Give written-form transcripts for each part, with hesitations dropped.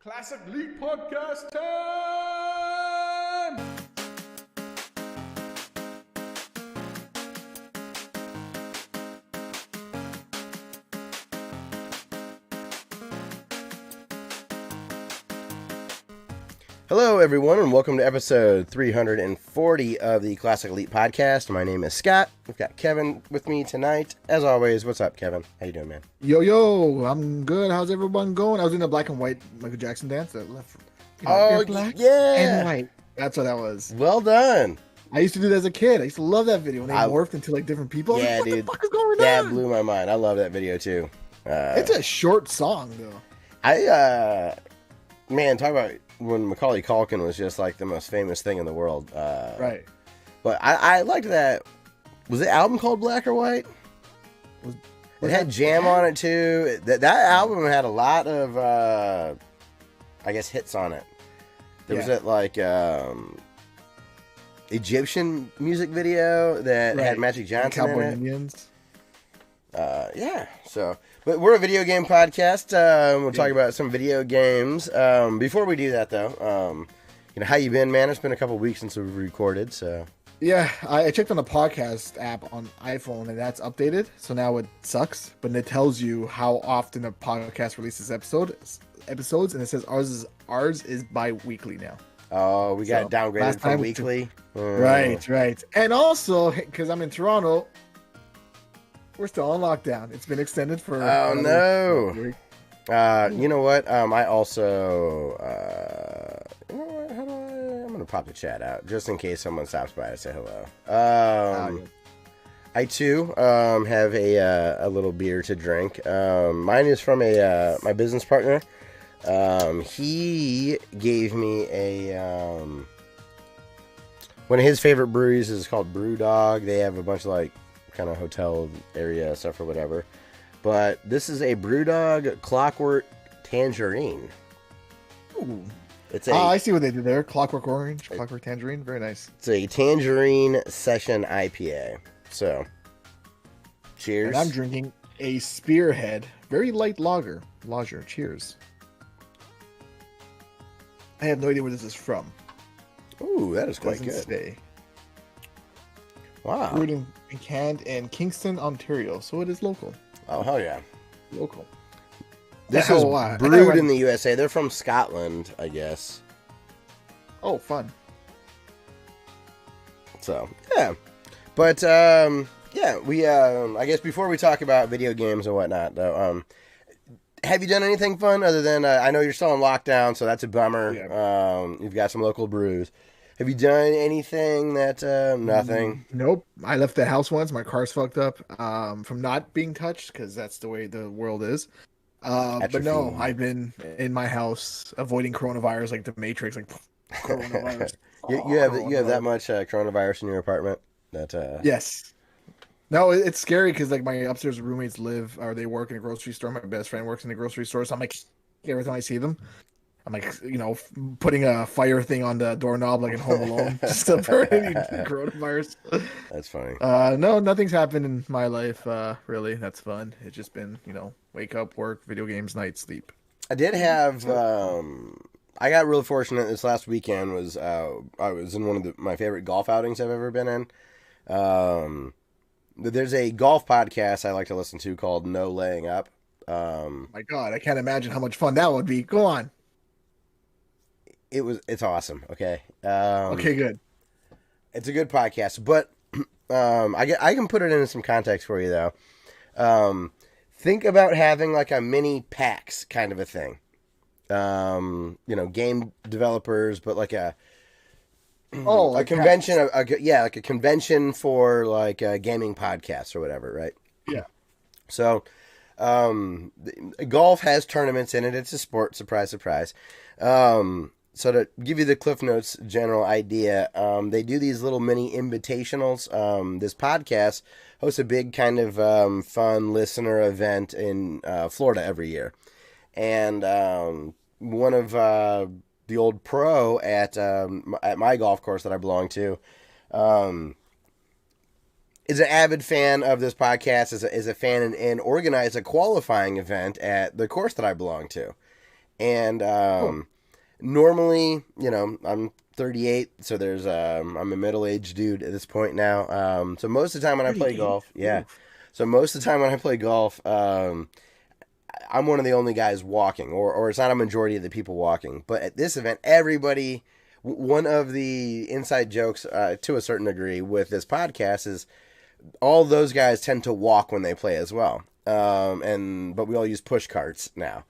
Classic League Podcast time! Hello, everyone, and welcome to episode 340 of the Classic Elite Podcast. My name is Scott. We've got Kevin with me tonight. As always, what's up, Kevin? How you doing, man? Yo, I'm good. How's everyone going? I was in the black and white Michael Jackson dance that left. Black yeah! and white. That's what that was. Well done. I used to do that as a kid. I used to love that video when they morphed into like different people. Yeah, what dude. the fuck is going that on? blew my mind. I love that video, too. It's a short song, though. Man, talk about when Macaulay Culkin was just like the most famous thing in the world. Right. But I liked that. Was the album called Black or White? It had Jam on it too. That album had a lot of, I guess, hits on it. There was that like Egyptian music video that had Magic Johnson Cowboy in it. Indians. Yeah. So, but we're a video game podcast. We'll talk about some video games. Before we do that, though, how you been, man? It's been a couple weeks since we've recorded, so. Yeah, I checked on the podcast app on iPhone, and that's updated. So now it sucks, but it tells you how often a podcast releases episodes, and it says ours is bi-weekly now. Oh, we got downgraded from weekly. Right. And also, because I'm in Toronto, we're still on lockdown. It's been extended for. Oh no! You know what? I also. You know what? How do I'm gonna pop the chat out just in case someone stops by to say hello. I too have a little beer to drink. Mine is from my business partner. He gave me one of his favorite breweries is called Brew Dog. They have a bunch of like kind of hotel area stuff or whatever. But this is a Brew Dog Clockwork Tangerine. Ooh. It's I see what they did there. Clockwork Orange, Clockwork Tangerine. Very nice. It's a Tangerine Session IPA. So, cheers. And I'm drinking a Spearhead, very light lager. Cheers. I have no idea where this is from. Ooh, that is quite Doesn't good. Stay. Wow. Brewed and canned in Kingston, Ontario, so it is local. Oh, hell yeah. Local. This is brewed in the USA. They're from Scotland, I guess. Oh, fun. So, yeah. But, we, I guess before we talk about video games and whatnot, though, have you done anything fun other than, I know you're still in lockdown, so that's a bummer. Yeah. You've got some local brews. Have you done anything that, nothing? Nope. I left the house once. My car's fucked up from not being touched, because that's the way the world is. But no, I've been in my house avoiding coronavirus like the Matrix, like coronavirus. you have that much coronavirus in your apartment? Yes. No, it's scary because like my upstairs roommates they work in a grocery store. My best friend works in a grocery store, so I'm like every time I see them, I'm like putting a fire thing on the doorknob like in Home Alone just to burn any coronavirus. That's funny. No, nothing's happened in my life really. That's fun. It's just been wake up, work, video games, night, sleep. I did have. I got really fortunate this last weekend. I was in one of my favorite golf outings I've ever been in. There's a golf podcast I like to listen to called No Laying Up. My God, I can't imagine how much fun that would be. Go on. It's awesome. Okay. Okay, good. It's a good podcast, but I can put it into some context for you though. Think about having like a mini PAX kind of a thing. Game developers, but like a convention. Like a convention for like gaming podcasts or whatever, right? Yeah. So, golf has tournaments in it. It's a sport. Surprise, surprise. So to give you the Cliff Notes general idea, they do these little mini invitationals. This podcast hosts a big kind of fun listener event in Florida every year. And one of the old pro at my golf course that I belong to is an avid fan of this podcast, is a fan and organized a qualifying event at the course that I belong to. And normally, I'm 38, so I'm a middle-aged dude at this point now. So most of the time when I play golf, So most of the time when I play golf, I'm one of the only guys walking, or it's not a majority of the people walking. But at this event, everybody. One of the inside jokes, to a certain degree, with this podcast is all those guys tend to walk when they play as well. But we all use push carts now.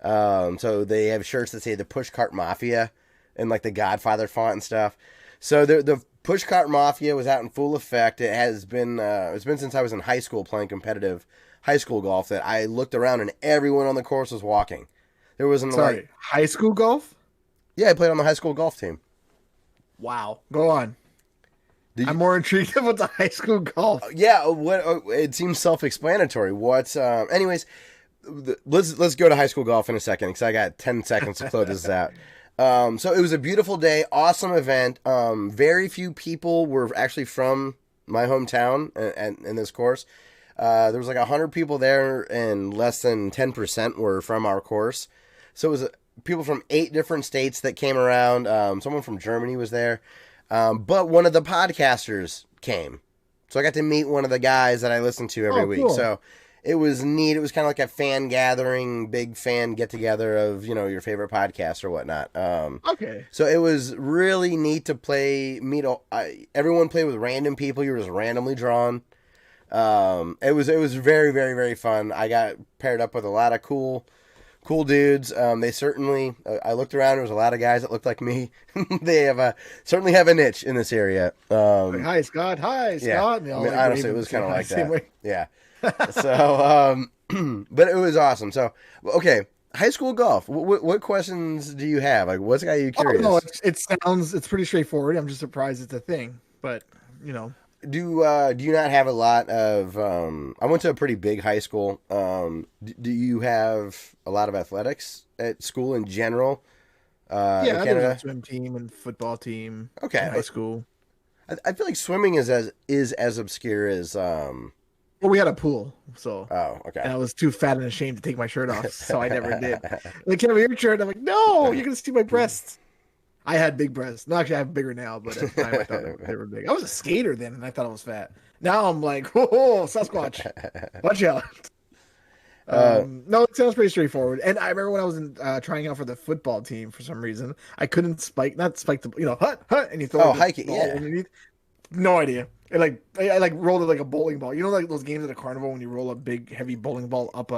So they have shirts that say the Push Cart Mafia and like the Godfather font and stuff. So the Push Cart Mafia was out in full effect. It has been it's been since I was in high school playing competitive high school golf that I looked around and everyone on the course was walking. There wasn't high school golf? Yeah, I played on the high school golf team. Wow. Go on. I'm more intrigued about the high school golf. Yeah, it seems self-explanatory. Anyways, let's go to high school golf in a second because I got 10 seconds to close this out. So it was a beautiful day, awesome event. Very few people were actually from my hometown and in this course. There was like 100 people there, and less than 10% were from our course. So it was people from 8 different states that came around. Someone from Germany was there. But one of the podcasters came. So I got to meet one of the guys that I listen to every week. Cool. So it was neat. It was kind of like a fan gathering, big fan get-together of, your favorite podcast or whatnot. Okay. So it was really neat to everyone played with random people. You were just randomly drawn. It was very, very, very fun. I got paired up with a lot of cool dudes. They certainly, I looked around, there was a lot of guys that looked like me. They certainly have a niche in this area. Hi, Scott. Hi, Scott. Yeah. Honestly, it was kind of like that. Way. Yeah. So, but it was awesome. So, okay, high school golf. What questions do you have? Like, what's got you curious? Oh, no, it's pretty straightforward. I'm just surprised it's a thing, but, Do you not have a lot of? I went to a pretty big high school. Do you have a lot of athletics at school in general? Yeah, I had a swim team and football team. Okay, in high school. I feel like swimming is as obscure as. Well, we had a pool, so. Oh, okay. And I was too fat and ashamed to take my shirt off, so I never did. Like, can I wear your shirt? I'm like, no, you're gonna see my breasts. I had big breasts. No, actually, I have bigger now, but at the time I thought they were big. I was a skater then, and I thought I was fat. Now I'm like, whoa, Sasquatch. Watch out. No, it sounds pretty straightforward. And I remember when I was trying out for the football team for some reason, I couldn't not spike the, hut, and you throw hike it, yeah. Underneath. No idea. I rolled it like a bowling ball. You know, like those games at a carnival when you roll a big, heavy bowling ball up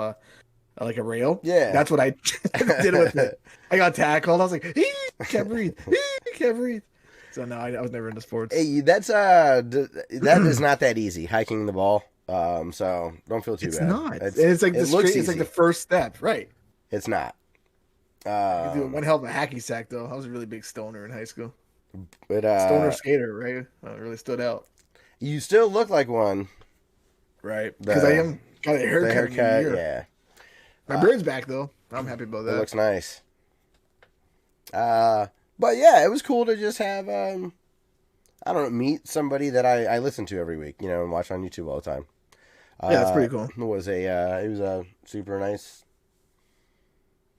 like a rail. Yeah, that's what I did with it. I got tackled. I was like, can't breathe. Can't breathe. So no, I was never into sports. Hey, that is not that easy, hiking the ball. So don't feel too bad. It's not. It's like it's like the first step, right? It's not. You do one hell of a hacky sack though. I was a really big stoner in high school. But stoner skater, right? It really stood out. You still look like one, right? Because I am got a haircut. Yeah. My beard's back though. I'm happy about that. It looks nice. But yeah, it was cool to just have meet somebody that I listen to every week, and watch on YouTube all the time. Yeah, that's pretty cool. It was a super nice.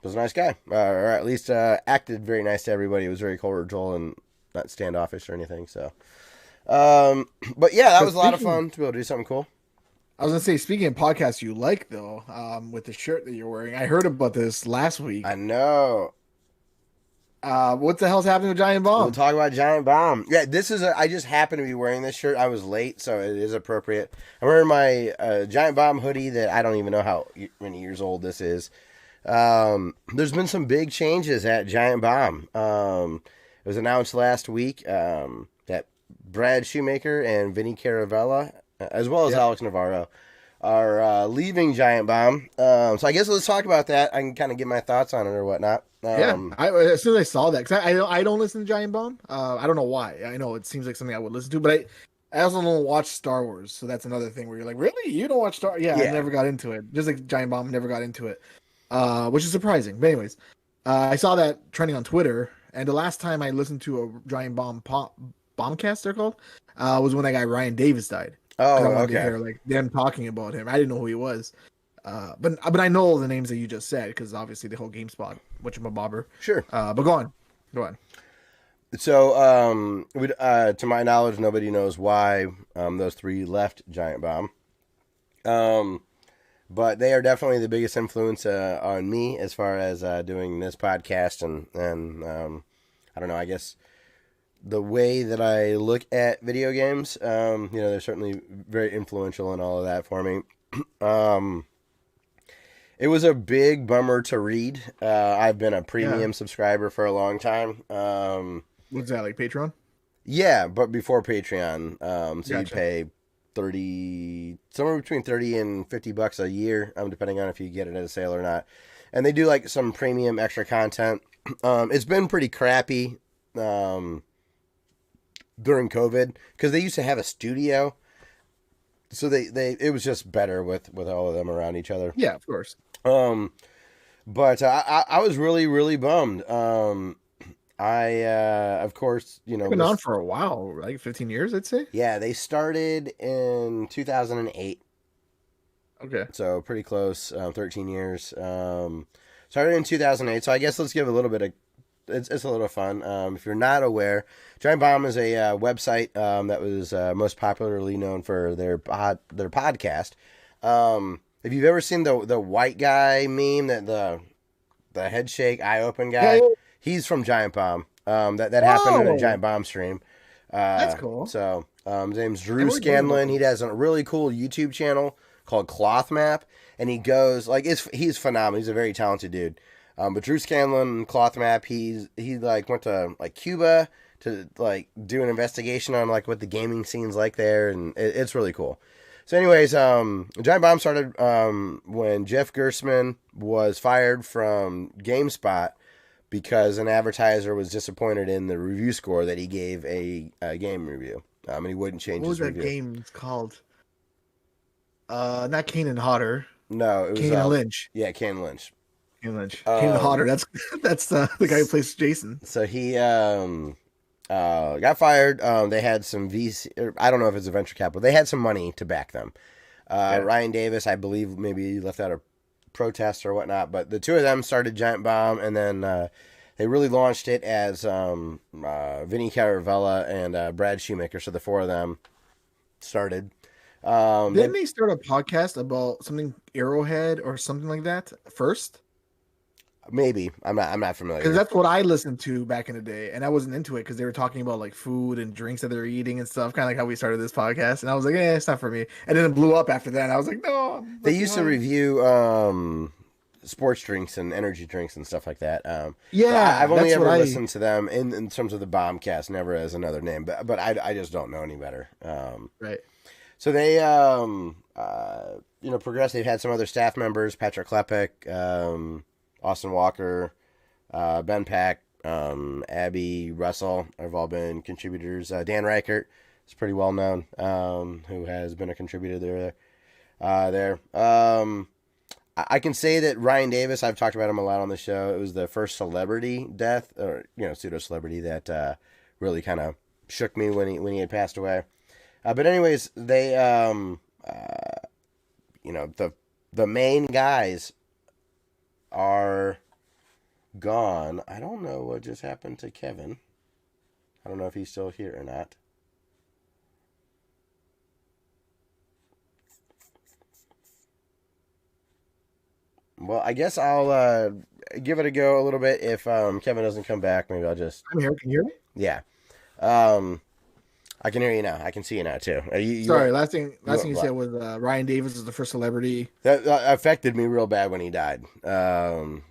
It was a nice guy, or at least acted very nice to everybody. It was very cordial and not standoffish or anything. So, but yeah, that was a lot of fun to be able to do something cool. I was gonna say, speaking of podcasts you like though, with the shirt that you're wearing, I heard about this last week. I know. What the hell's happening with Giant Bomb? We'll talk about Giant Bomb. Yeah, I just happen to be wearing this shirt. I was late, so it is appropriate. I'm wearing my Giant Bomb hoodie that I don't even know how many years old this is. There's been some big changes at Giant Bomb. It was announced last week that Brad Shoemaker and Vinny Caravella, as well as Alex Navarro, are leaving Giant Bomb. So I guess let's talk about that. I can kind of get my thoughts on it or whatnot. As soon as I saw that, because I don't listen to Giant Bomb. I don't know why. I know it seems like something I would listen to, but I also don't watch Star Wars, so that's another thing where you're like, really? You don't watch Star? Yeah, I never got into it. Just like Giant Bomb, never got into it, which is surprising. But anyways, I saw that trending on Twitter, and the last time I listened to a Giant Bomb bombcast, they're called, was when that guy Ryan Davis died. Oh, I wanted okay. to hear, like, them talking about him. I didn't know who he was. But I know the names that you just said because obviously the whole GameSpot, whatchamabobber. Sure. But go on, go on. So, to my knowledge, nobody knows why those three left Giant Bomb. But they are definitely the biggest influence on me as far as doing this podcast and I don't know, I guess the way that I look at video games. They're certainly very influential in all of that for me. It was a big bummer to read. I've been a premium subscriber for a long time. What's that, like Patreon? Yeah, but before Patreon. So Gotcha. you pay somewhere between $30 and $50 a year, depending on if you get it at a sale or not. And they do like some premium extra content. It's been pretty crappy during COVID because they used to have a studio, so it was just better with all of them around each other. Yeah, of course. But I was really, really bummed. Of course, Been on for a while, like 15 years, I'd say. Yeah, they started in 2008. Okay. So pretty close, 13 years. Started in 2008. So I guess let's give a little bit of, it's a little fun. If you're not aware, Giant Bomb is a website that was most popularly known for their podcast. If you've ever seen the white guy meme, that the head shake, eye open guy, Yeah. he's from Giant Bomb. That happened in a Giant Bomb stream. That's cool. So his name's Drew Scanlon. He has a really cool YouTube channel called Cloth Map, and he goes he's phenomenal. He's a very talented dude. But Drew Scanlon, Cloth Map, he went to like Cuba to like do an investigation on like what the gaming scene's like there, and it's really cool. So anyways, Giant Bomb started when Jeff Gerstmann was fired from GameSpot because an advertiser was disappointed in the review score that he gave a game review. And he wouldn't change his review. What was that game called? Not Kane and Hodder. No, it was Kane and Lynch. Yeah, Kane Lynch. Kane Lynch. Kane and Hodder. That's the guy who plays Jason. So he got fired. They had some VC. I don't know if it's a venture capital. They had some money to back them. Ryan Davis, I believe, maybe left out a protest or whatnot, but the two of them started Giant Bomb, and then they really launched it as Vinny Caravella and Brad Shoemaker. So the four of them started. Didn't they start a podcast about something Arrowhead or something like that first? Maybe I'm not familiar because that's what I listened to back in the day, and I wasn't into it because they were talking about like food and drinks that they're eating and stuff, kind of like how we started this podcast. And I was like, it's not for me. And then it blew up after that. And I was like, no. They used to review sports drinks and energy drinks and stuff like that. I've only ever listened to them in terms of the Bombcast, never as another name, but I just don't know any better. Right. So they progressed. They've had some other staff members, Patrick Klepek, Austin Walker, Ben Pack, Abby Russell have all been contributors. Dan Reichert is pretty well known, who has been a contributor there. I can say that Ryan Davis, I've talked about him a lot on the show. It was the first celebrity death, or pseudo celebrity that really kind of shook me when he had passed away. But anyways, they the main guys are gone. I don't know what just happened to Kevin. I don't know if he's still here or not. Well, I guess I'll give it a go a little bit. If Kevin doesn't come back, maybe I'll just... I'm here. Can you hear me? Yeah. I can hear you now. I can see you now, too. Sorry, last thing you said was Ryan Davis is the first celebrity. That affected me real bad when he died. It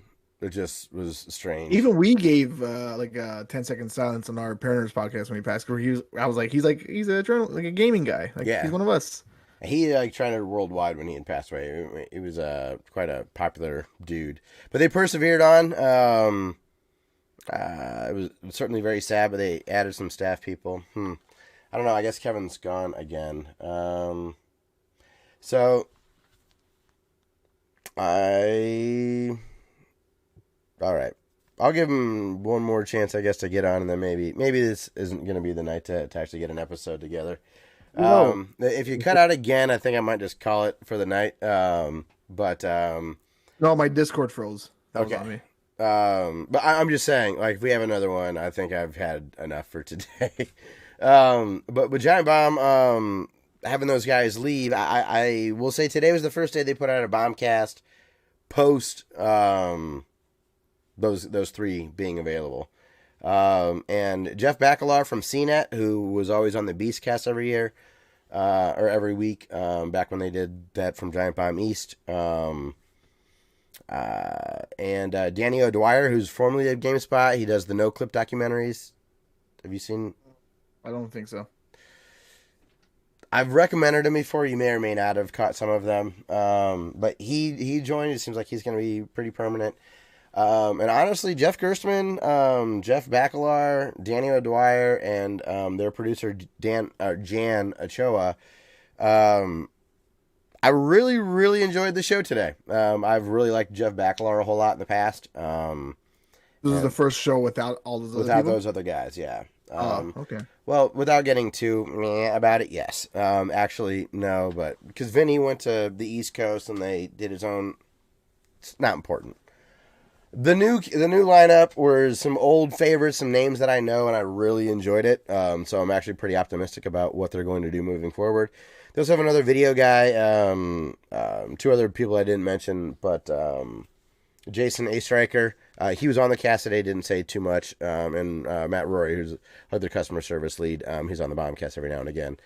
just was strange. Even we gave like a 10-second silence on our Parenters podcast when he passed. Where he's a gaming guy. Like, he's one of us. He trended worldwide when he had passed away. He was quite a popular dude. But they persevered on. It was certainly very sad, but they added some staff people. I don't know. I guess Kevin's gone again. All right. I'll give him one more chance, I guess, to get on, and then maybe this isn't going to be the night to actually get an episode together. If you cut out again, I think I might just call it for the night. But No, my Discord froze. That was on me. but I'm just saying, like, if we have another one, I think I've had enough for today. But with Giant Bomb, having those guys leave, I will say today was the first day they put out a Bombcast post those three being available. And Jeff Baccalar from CNET, who was always on the Beastcast every year, or every week, back when they did that from Giant Bomb East. And Danny O'Dwyer, who's formerly at GameSpot. He does the No Clip documentaries. Have you seen? I don't think so. I've recommended him before. You may or may not have caught some of them. But he joined. It seems like he's going to be pretty permanent. And honestly, Jeff Gerstmann, Jeff Baccalar, Danny O'Dwyer, and their producer Jan Ochoa. I really, really enjoyed the show today. I've really liked Jeff Baccalar a whole lot in the past. This is the first show without all those other without people? those other guys, yeah. Okay. Well, without getting too meh about it, yes. Actually, no, but because Vinny went to the East Coast and they did his own. It's not important. The new lineup were some old favorites, some names that I know, and I really enjoyed it. So I'm actually pretty optimistic about what they're going to do moving forward. They also have another video guy, two other people I didn't mention, but Jason A. Striker. He was on the cast today, didn't say too much. And Matt Rory, who's other customer service lead, he's on the Bombcast every now and again.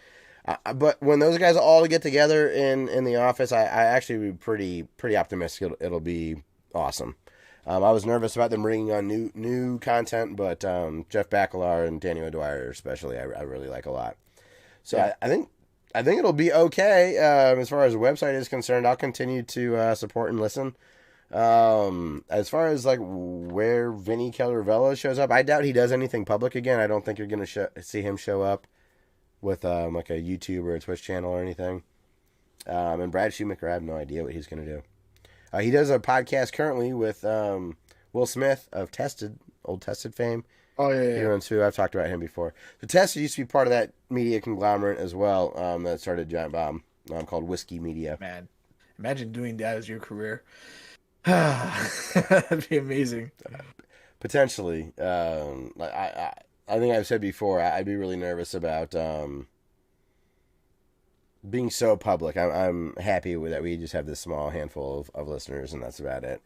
But when those guys all get together in the office, I actually be pretty optimistic it'll be awesome. I was nervous about them bringing on new content, but Jeff Baccalar and Danny O'Dwyer especially, I really like a lot. So yeah. I think it'll be okay as far as the website is concerned. I'll continue to support and listen. As far as like where Vinny Colorvella shows up, I doubt he does anything public again. I don't think you're gonna see him show up with like a YouTube or a Twitch channel or anything. And Brad Shoemaker, I have no idea what he's gonna do. He does a podcast currently with Will Smith of old Tested fame. Oh, yeah. He runs too. I've talked about him before. So Tested used to be part of that media conglomerate as well that started Giant Bomb, called Whiskey Media. Man, imagine doing that as your career. That'd be amazing. Potentially. I think I've said before, I'd be really nervous about being so public. I'm happy with that we just have this small handful of listeners, and that's about it.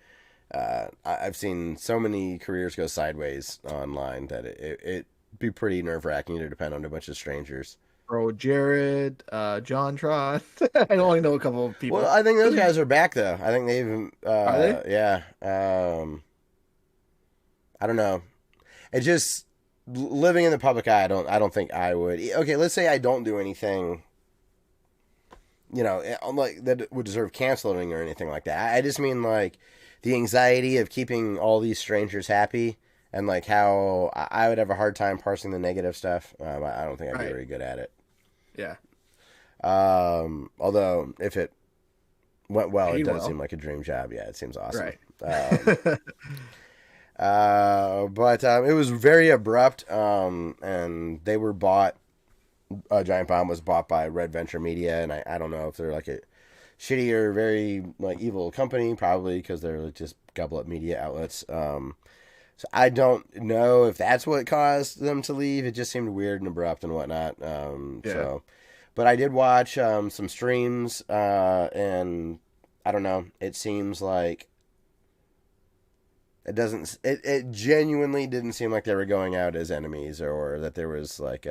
I've seen so many careers go sideways online that it'd be pretty nerve-wracking to depend on a bunch of strangers. Bro, Jared, John Trot. I only know a couple of people. Well, I think those guys are back, though. I think they've... Are they? Yeah. I don't know. It just... Living in the public eye, I don't think I would... Okay, let's say I don't do anything... like that would deserve canceling or anything like that. I just mean like the anxiety of keeping all these strangers happy and like how I would have a hard time parsing the negative stuff. I don't think I'd be very good at it. Yeah. Although if it went well, it does seem like a dream job. Yeah, it seems awesome. Right. But it was very abrupt. And they were bought. Giant Bomb was bought by Red Venture Media, and I don't know if they're like a shitty or very like evil company, probably because they're like just gobble up media outlets. So I don't know if that's what caused them to leave. It just seemed weird and abrupt and whatnot. So, but I did watch some streams, and I don't know. It seems like it genuinely didn't seem like they were going out as enemies or that there was like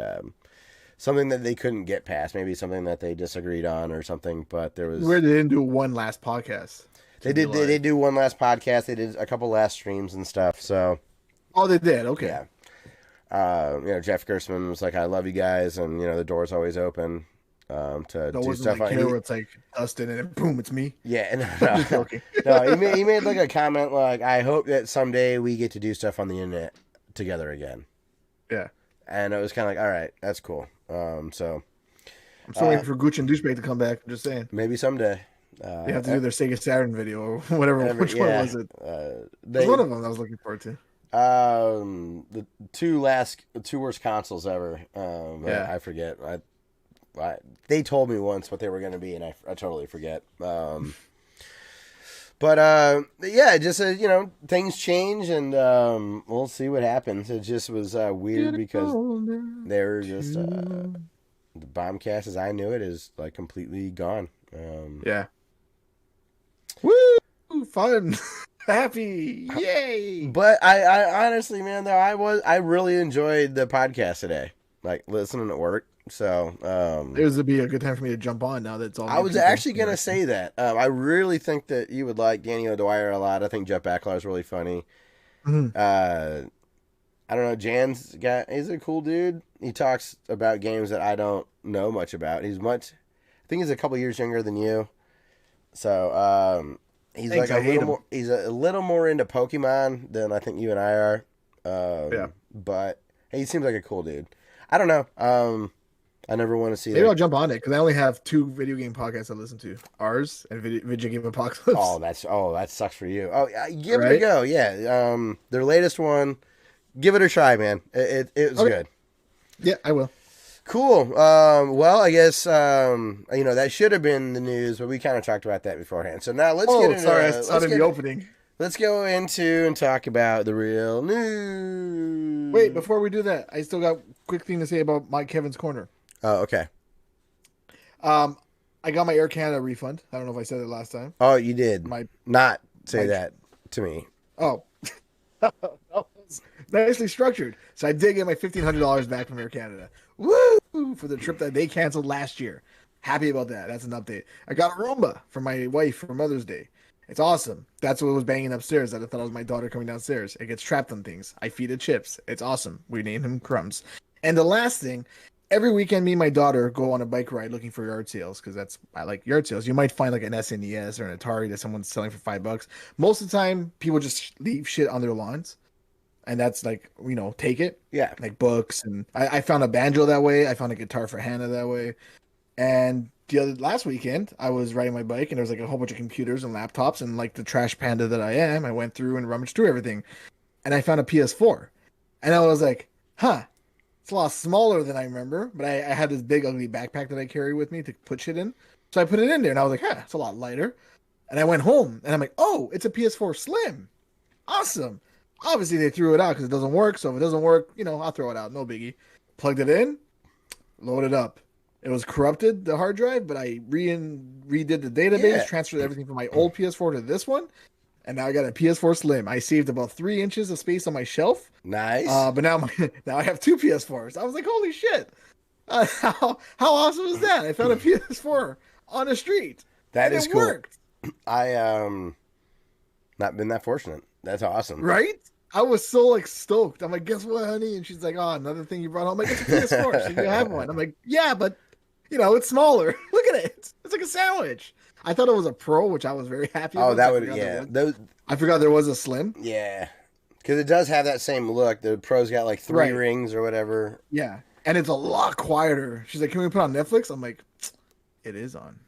something that they couldn't get past, maybe something that they disagreed on or something. But there was where they didn't do one last podcast. They did. They do one last podcast. They did a couple last streams and stuff. So, they did. Okay. Yeah. Jeff Gerstmann was like, "I love you guys," and the door's always open to do stuff. Like where it's like Dustin, and then boom, it's me. Yeah. No, he made like a comment like, "I hope that someday we get to do stuff on the internet together again." Yeah. And it was kind of like, all right, that's cool. So I'm still waiting for Gooch and Douchebag to come back. I'm just saying. Maybe someday. They have to do their Sega Saturn video or whatever. Which one was it? There's one of them I was looking forward to. The two worst consoles ever. I forget. They told me once what they were going to be, and I totally forget. But yeah, just things change, and we'll see what happens. It just was weird because they were just the Bombcast as I knew it is like completely gone. Yeah. Woo! Fun, happy, yay! But I honestly, man, though I really enjoyed the podcast today, like listening at work. So it would be a good time for me to jump on now that it's all. I was actually gonna say that. I really think that you would like Danny O'Dwyer a lot. I think Jeff Baclar is really funny. Mm-hmm. I don't know. He's a cool dude. He talks about games that I don't know much about. I think he's a couple years younger than you. So he's Thanks, like he's a little more into Pokemon than I think you and I are. Yeah. But he seems like a cool dude. I don't know. I never want to see. Maybe I'll jump on it because I only have 2 video game podcasts I listen to: ours and Video Game Apocalypse. That sucks for you. Oh, give it a go. Yeah. Their latest one, give it a try, man. It was good. Yeah, I will. Cool. Well, I guess that should have been the news, but we kind of talked about that beforehand. So now let's get into. Sorry, I saw it in the opening. Let's go into and talk about the real news. Wait, before we do that, I still got a quick thing to say about my Kevin's Corner. Oh, okay. I got my Air Canada refund. I don't know if I said it last time. Oh, you did. Not say that to me. Oh. Nicely structured. So I did get my $1,500 back from Air Canada. Woo! For the trip that they canceled last year. Happy about that. That's an update. I got a Roomba for my wife for Mother's Day. It's awesome. That's what was banging upstairs. I thought it was my daughter coming downstairs. It gets trapped on things. I feed it chips. It's awesome. We named him Crumbs. And the last thing, every weekend, me and my daughter go on a bike ride looking for yard sales because I like yard sales. You might find like an SNES or an Atari that someone's selling for $5. Most of the time, people just leave shit on their lawns. And that's like, take it. Yeah. Like books. And I found a banjo that way. I found a guitar for Hannah that way. And last weekend, I was riding my bike and there was like a whole bunch of computers and laptops. And like the trash panda that I am, I went through and rummaged through everything. And I found a PS4. And I was like, it's a lot smaller than I remember. But I had this big, ugly backpack that I carry with me to put shit in. So I put it in there and I was like, it's a lot lighter. And I went home and I'm like, oh, it's a PS4 Slim. Awesome. Obviously, they threw it out because it doesn't work. So if it doesn't work, I'll throw it out. No biggie. Plugged it in, loaded up. It was corrupted, the hard drive, but I redid the database, transferred everything from my old PS4 to this one, and now I got a PS4 Slim. I saved about 3 inches of space on my shelf. Nice. But now I have 2 PS4s. I was like, holy shit. How awesome is that? I found a PS4 on the street. That is cool. Worked. I not been that fortunate. That's awesome. Right? I was so stoked. I'm like, guess what, honey? And she's like, oh, another thing you brought home. I'm like, it's a PS4. So you have one. I'm like, yeah, but it's smaller. Look at it. It's like a sandwich. I thought it was a Pro, which I was very happy about. Oh, that would, yeah. I forgot there was a Slim. Yeah. Because it does have that same look. The Pro's got like 3 rings or whatever. Yeah. And it's a lot quieter. She's like, can we put on Netflix? I'm like, it is on.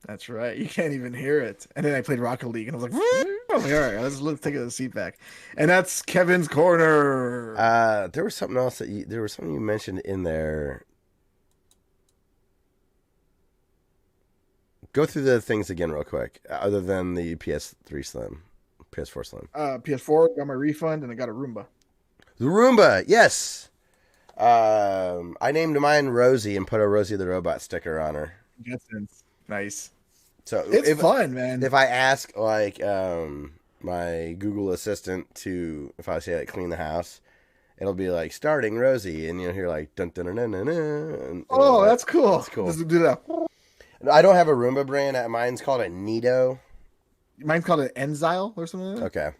That's right. You can't even hear it. And then I played Rocket League, and I was like, all right, let's take a seat back. And that's Kevin's Corner. There was something else there was something you mentioned in there. Go through the things again real quick, other than the PS4 Slim. PS4, got my refund, and I got a Roomba. The Roomba, yes. I named mine Rosie and put a Rosie the Robot sticker on her. Nice. So it's fun, man. If I ask my Google Assistant if I say clean the house, it'll be like starting Rosie, and you'll hear like dun dun dun dun dun. And that's cool. That's cool. Does it do that? I don't have a Roomba brand. Mine's called a Nido. Mine's called an Enzyle or something like that.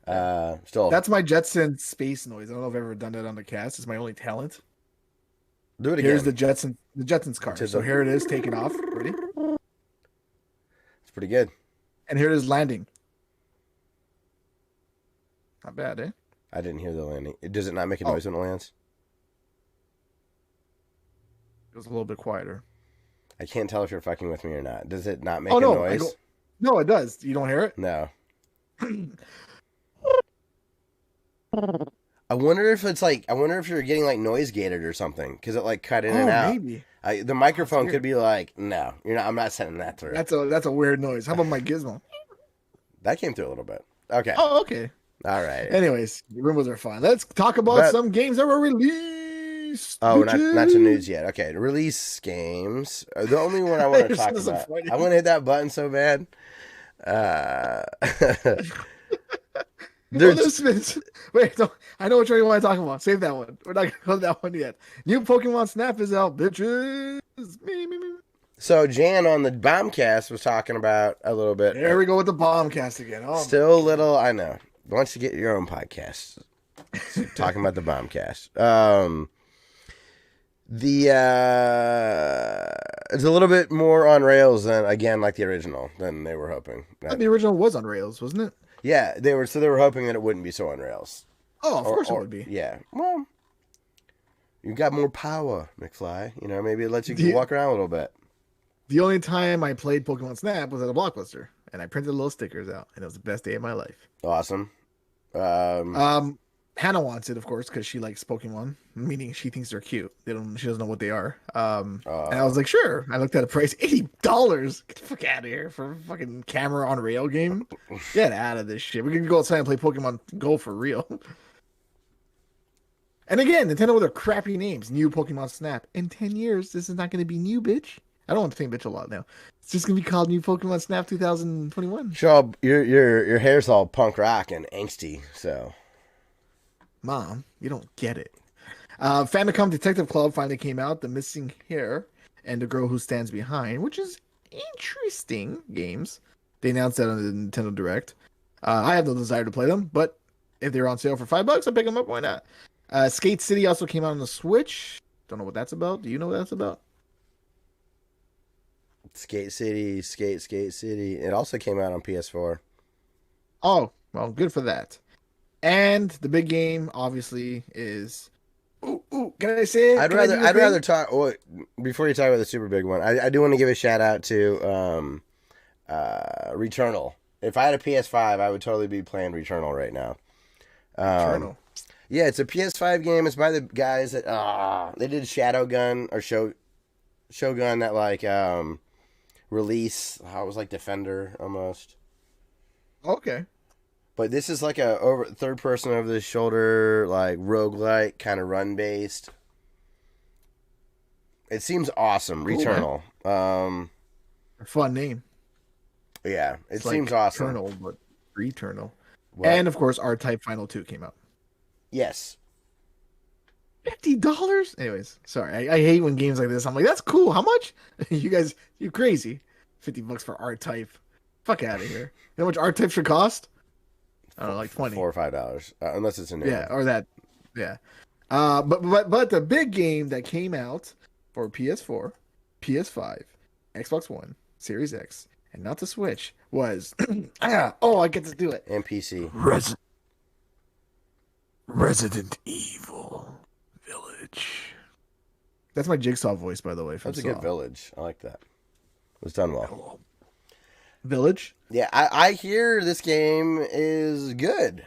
Okay. Still. That's my Jetson space noise. I don't know if I've ever done that on the cast. It's my only talent. Do it again. Here's the Jetsons car. So here it is, taking off. Ready? It's pretty good. And here it is landing. Not bad, eh? I didn't hear the landing. Does it not make a noise when it lands? It was a little bit quieter. I can't tell if you're fucking with me or not. Does it not make a noise? No, it does. You don't hear it? No. I wonder if it's like, I wonder if you're getting like noise gated or something because it like cut in and out. Maybe. The microphone could be like, no, you're not. I'm not sending that through. That's a weird noise. How about my gizmo? That came through a little bit. Okay. Oh, okay. All right. Anyways, Roombas are fun. Let's talk about some games that were released. Oh, not to news yet. Okay, release games. The only one I want to talk about. I want to hit that button so bad. Wait, no, I know which one you want to talk about. Save that one. We're not going to go to that one yet. New Pokemon Snap is out, bitches. Me. So Jan on the Bombcast was talking about a little bit. There we go with the Bombcast again. Oh, still a little, I know. Why don't you get your own podcast? Talking about the Bombcast. It's a little bit more on rails than, again, like the original than they were hoping. The original was on rails, wasn't it? Yeah, they were hoping that it wouldn't be so on rails. Oh, of course it would be. Yeah. Well, you got more power, McFly. You know, maybe it lets you walk around a little bit. The only time I played Pokemon Snap was at a Blockbuster, and I printed little stickers out, and it was the best day of my life. Awesome. Hannah wants it, of course, because she likes Pokemon, meaning she thinks they're cute. She doesn't know what they are. And I was like, sure. I looked at the price, $80. Get the fuck out of here for a fucking camera on rail game. Get out of this shit. We're gonna go outside and play Pokemon Go for real. And again, Nintendo with their crappy names. New Pokemon Snap. In 10 years, this is not going to be new, bitch. I don't want to think bitch a lot now. It's just going to be called New Pokemon Snap 2021. Sure, your hair's all punk rock and angsty, so. Mom, you don't get it. Famicom Detective Club finally came out. The Missing Hair and The Girl Who Stands Behind, which is interesting games. They announced that on the Nintendo Direct. I have no desire to play them, but if they're on sale for $5, I'll pick them up. Why not? Skate City also came out on the Switch. Don't know what that's about. Do you know what that's about? Skate City. It also came out on PS4. Oh, well, good for that. And the big game, obviously, is... Ooh, can I say it? I'd rather talk... Oh, before you talk about the super big one, I do want to give a shout out to Returnal. If I had a PS5, I would totally be playing Returnal right now. Returnal? Yeah, it's a PS5 game. It's by the guys that... they did Shadowgun or Shogun that, like, release... How it was like Defender, almost. Okay. But this is like a third person over the shoulder, like roguelike, kind of run based. It seems awesome. Cool, Returnal. Fun name. Yeah, it seems like awesome. Returnal, but Returnal. What? And of course, R-Type Final 2 came out. Yes. $50? Anyways, sorry. I hate when games like this. I'm like, that's cool. How much? You guys, you crazy. $50 for R-Type. Fuck out of here. You know how much R-Type should cost? I don't know, like 20 $4 or $5, unless it's a new. Yeah, or that. Yeah. But the big game that came out for PS4, PS5, Xbox One, Series X, and not the Switch was I get to do it. And PC. Resident Evil Village. That's my Jigsaw voice, by the way. That's a good Village. I like that. It was done well. Village? Yeah, I hear this game is good.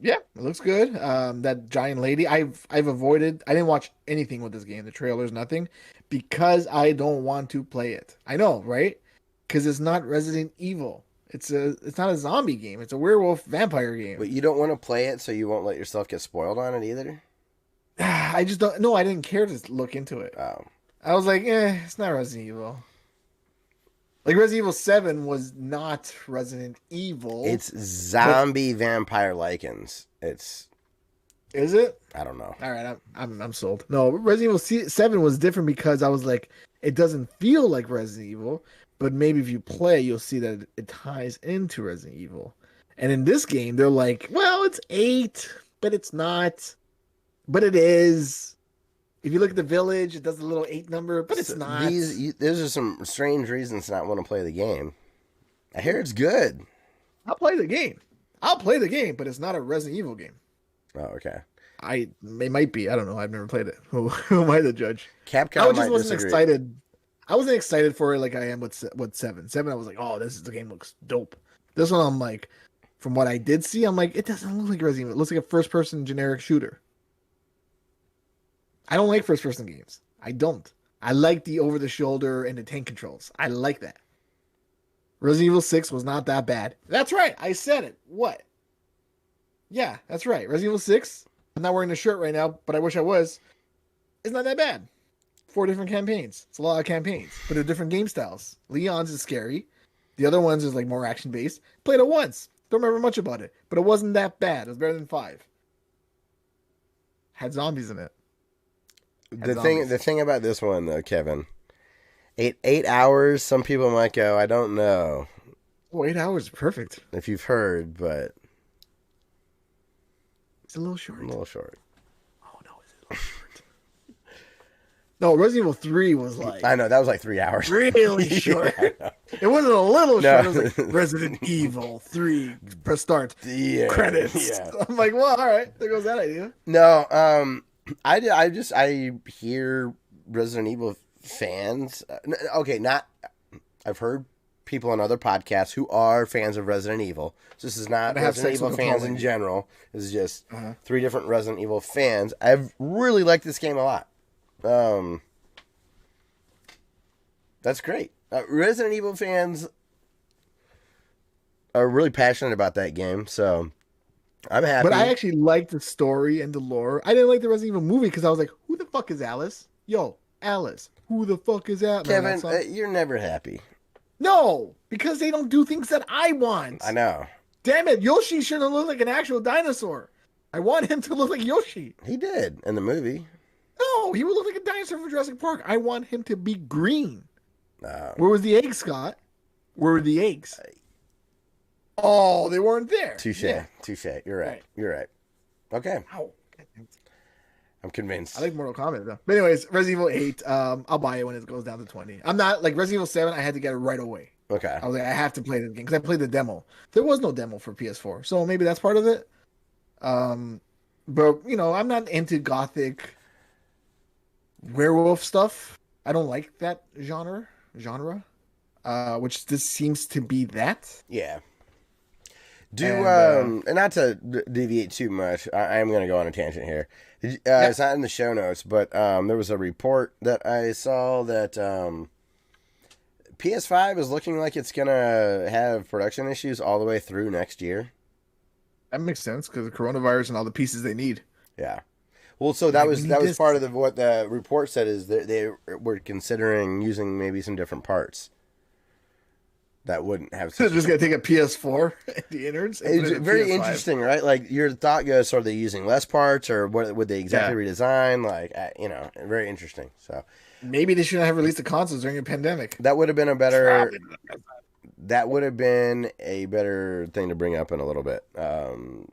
Yeah, it looks good. That giant lady, I've avoided. I didn't watch anything with this game, the trailers, nothing, because I don't want to play it. I know, right? Because it's not Resident Evil. It's not a zombie game. It's a werewolf vampire game. But you don't want to play it, so you won't let yourself get spoiled on it either. I just don't. No, I didn't care to look into it. Oh, I was like, it's not Resident Evil. Like, Resident Evil 7 was not Resident Evil. It's zombie vampire lichens. Is it? I don't know. All right, I'm sold. No, Resident Evil 7 was different because I was like, it doesn't feel like Resident Evil, but maybe if you play, you'll see that it ties into Resident Evil. And in this game, they're like, well, it's 8, but it's not. But it is. If you look at the Village, it does a little 8 number, but it's not. Those are some strange reasons to not want to play the game. I hear it's good. I'll play the game, but it's not a Resident Evil game. Oh, okay. It might be. I don't know. I've never played it. Who am I to judge? Capcom I just wasn't excited. I wasn't excited for it like I am with 7. 7, I was like, oh, the game looks dope. This one, I'm like, from what I did see, I'm like, it doesn't look like Resident Evil. It looks like a first-person generic shooter. I don't like first-person games. I don't. I like the over-the-shoulder and the tank controls. I like that. Resident Evil 6 was not that bad. That's right. I said it. What? Yeah, that's right. Resident Evil 6. I'm not wearing the shirt right now, but I wish I was. It's not that bad. 4 different campaigns. It's a lot of campaigns, but they're different game styles. Leon's is scary. The other ones is like more action-based. Played it once. Don't remember much about it, but it wasn't that bad. It was better than 5. Had zombies in it. The thing about this one though, Kevin, 8 hours. Some people might go, I don't know. Oh, 8 hours is perfect. If you've heard, but it's a little short. A little short. Oh no, is it a little short? No, Resident Evil 3 was like, I know that was like 3 hours. Really short. Yeah, it wasn't a little no. short. It was like Resident Evil 3. Press start. Yeah, credits. Yeah. I'm like, well, all right. There goes that idea. No, I hear Resident Evil fans. Okay, not. I've heard people on other podcasts who are fans of Resident Evil. So this is not Resident Evil fans in general. This is just 3 different Resident Evil fans. I've really liked this game a lot. That's great. Resident Evil fans are really passionate about that game, so I'm happy. But I actually liked the story and the lore. I didn't like the Resident Evil movie because I was like, who the fuck is Alice? Yo, Alice. Who the fuck is that? Kevin, you're never happy. No, because they don't do things that I want. I know. Damn it, Yoshi shouldn't look like an actual dinosaur. I want him to look like Yoshi. He did in the movie. No, he would look like a dinosaur from Jurassic Park. I want him to be green. No. Where was the eggs, Scott? Where were the eggs? Oh, they weren't there. Touche. Yeah. Touche. You're right. You're right. Okay. Ow. I'm convinced. I like Mortal Kombat though. But anyways, Resident Evil 8, I'll buy it when it goes down to 20. I'm not like Resident Evil 7, I had to get it right away. Okay. I was like, I have to play this game because I played the demo. There was no demo for PS4, so maybe that's part of it. But you know, I'm not into gothic werewolf stuff. I don't like that genre. Which this seems to be that. Yeah. And not to deviate too much, I am going to go on a tangent here. It's not in the show notes, but there was a report that I saw that PS5 is looking like it's going to have production issues all the way through next year. That makes sense because of coronavirus and all the pieces they need. Yeah. Well, so that was part of what the report said is that they were considering using maybe some different parts that wouldn't have. So just gonna take a PS4 the innards. It's very PS5. Interesting, right? Like your thought goes, so are they using less parts, or what would they exactly redesign? Like, very interesting. So maybe they shouldn't have released the consoles during a pandemic. That would have been a better. That would have been a better thing to bring up in a little bit. But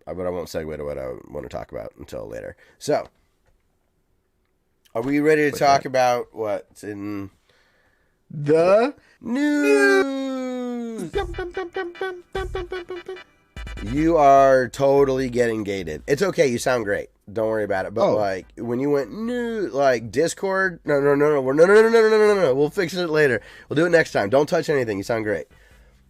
I won't segue to what I want to talk about until later. So, are we ready to talk about what's in the news? You are totally getting gated. It's okay. You sound great. Don't worry about it. But like when you went new, like Discord, no. We'll fix it later. We'll do it next time. Don't touch anything. You sound great.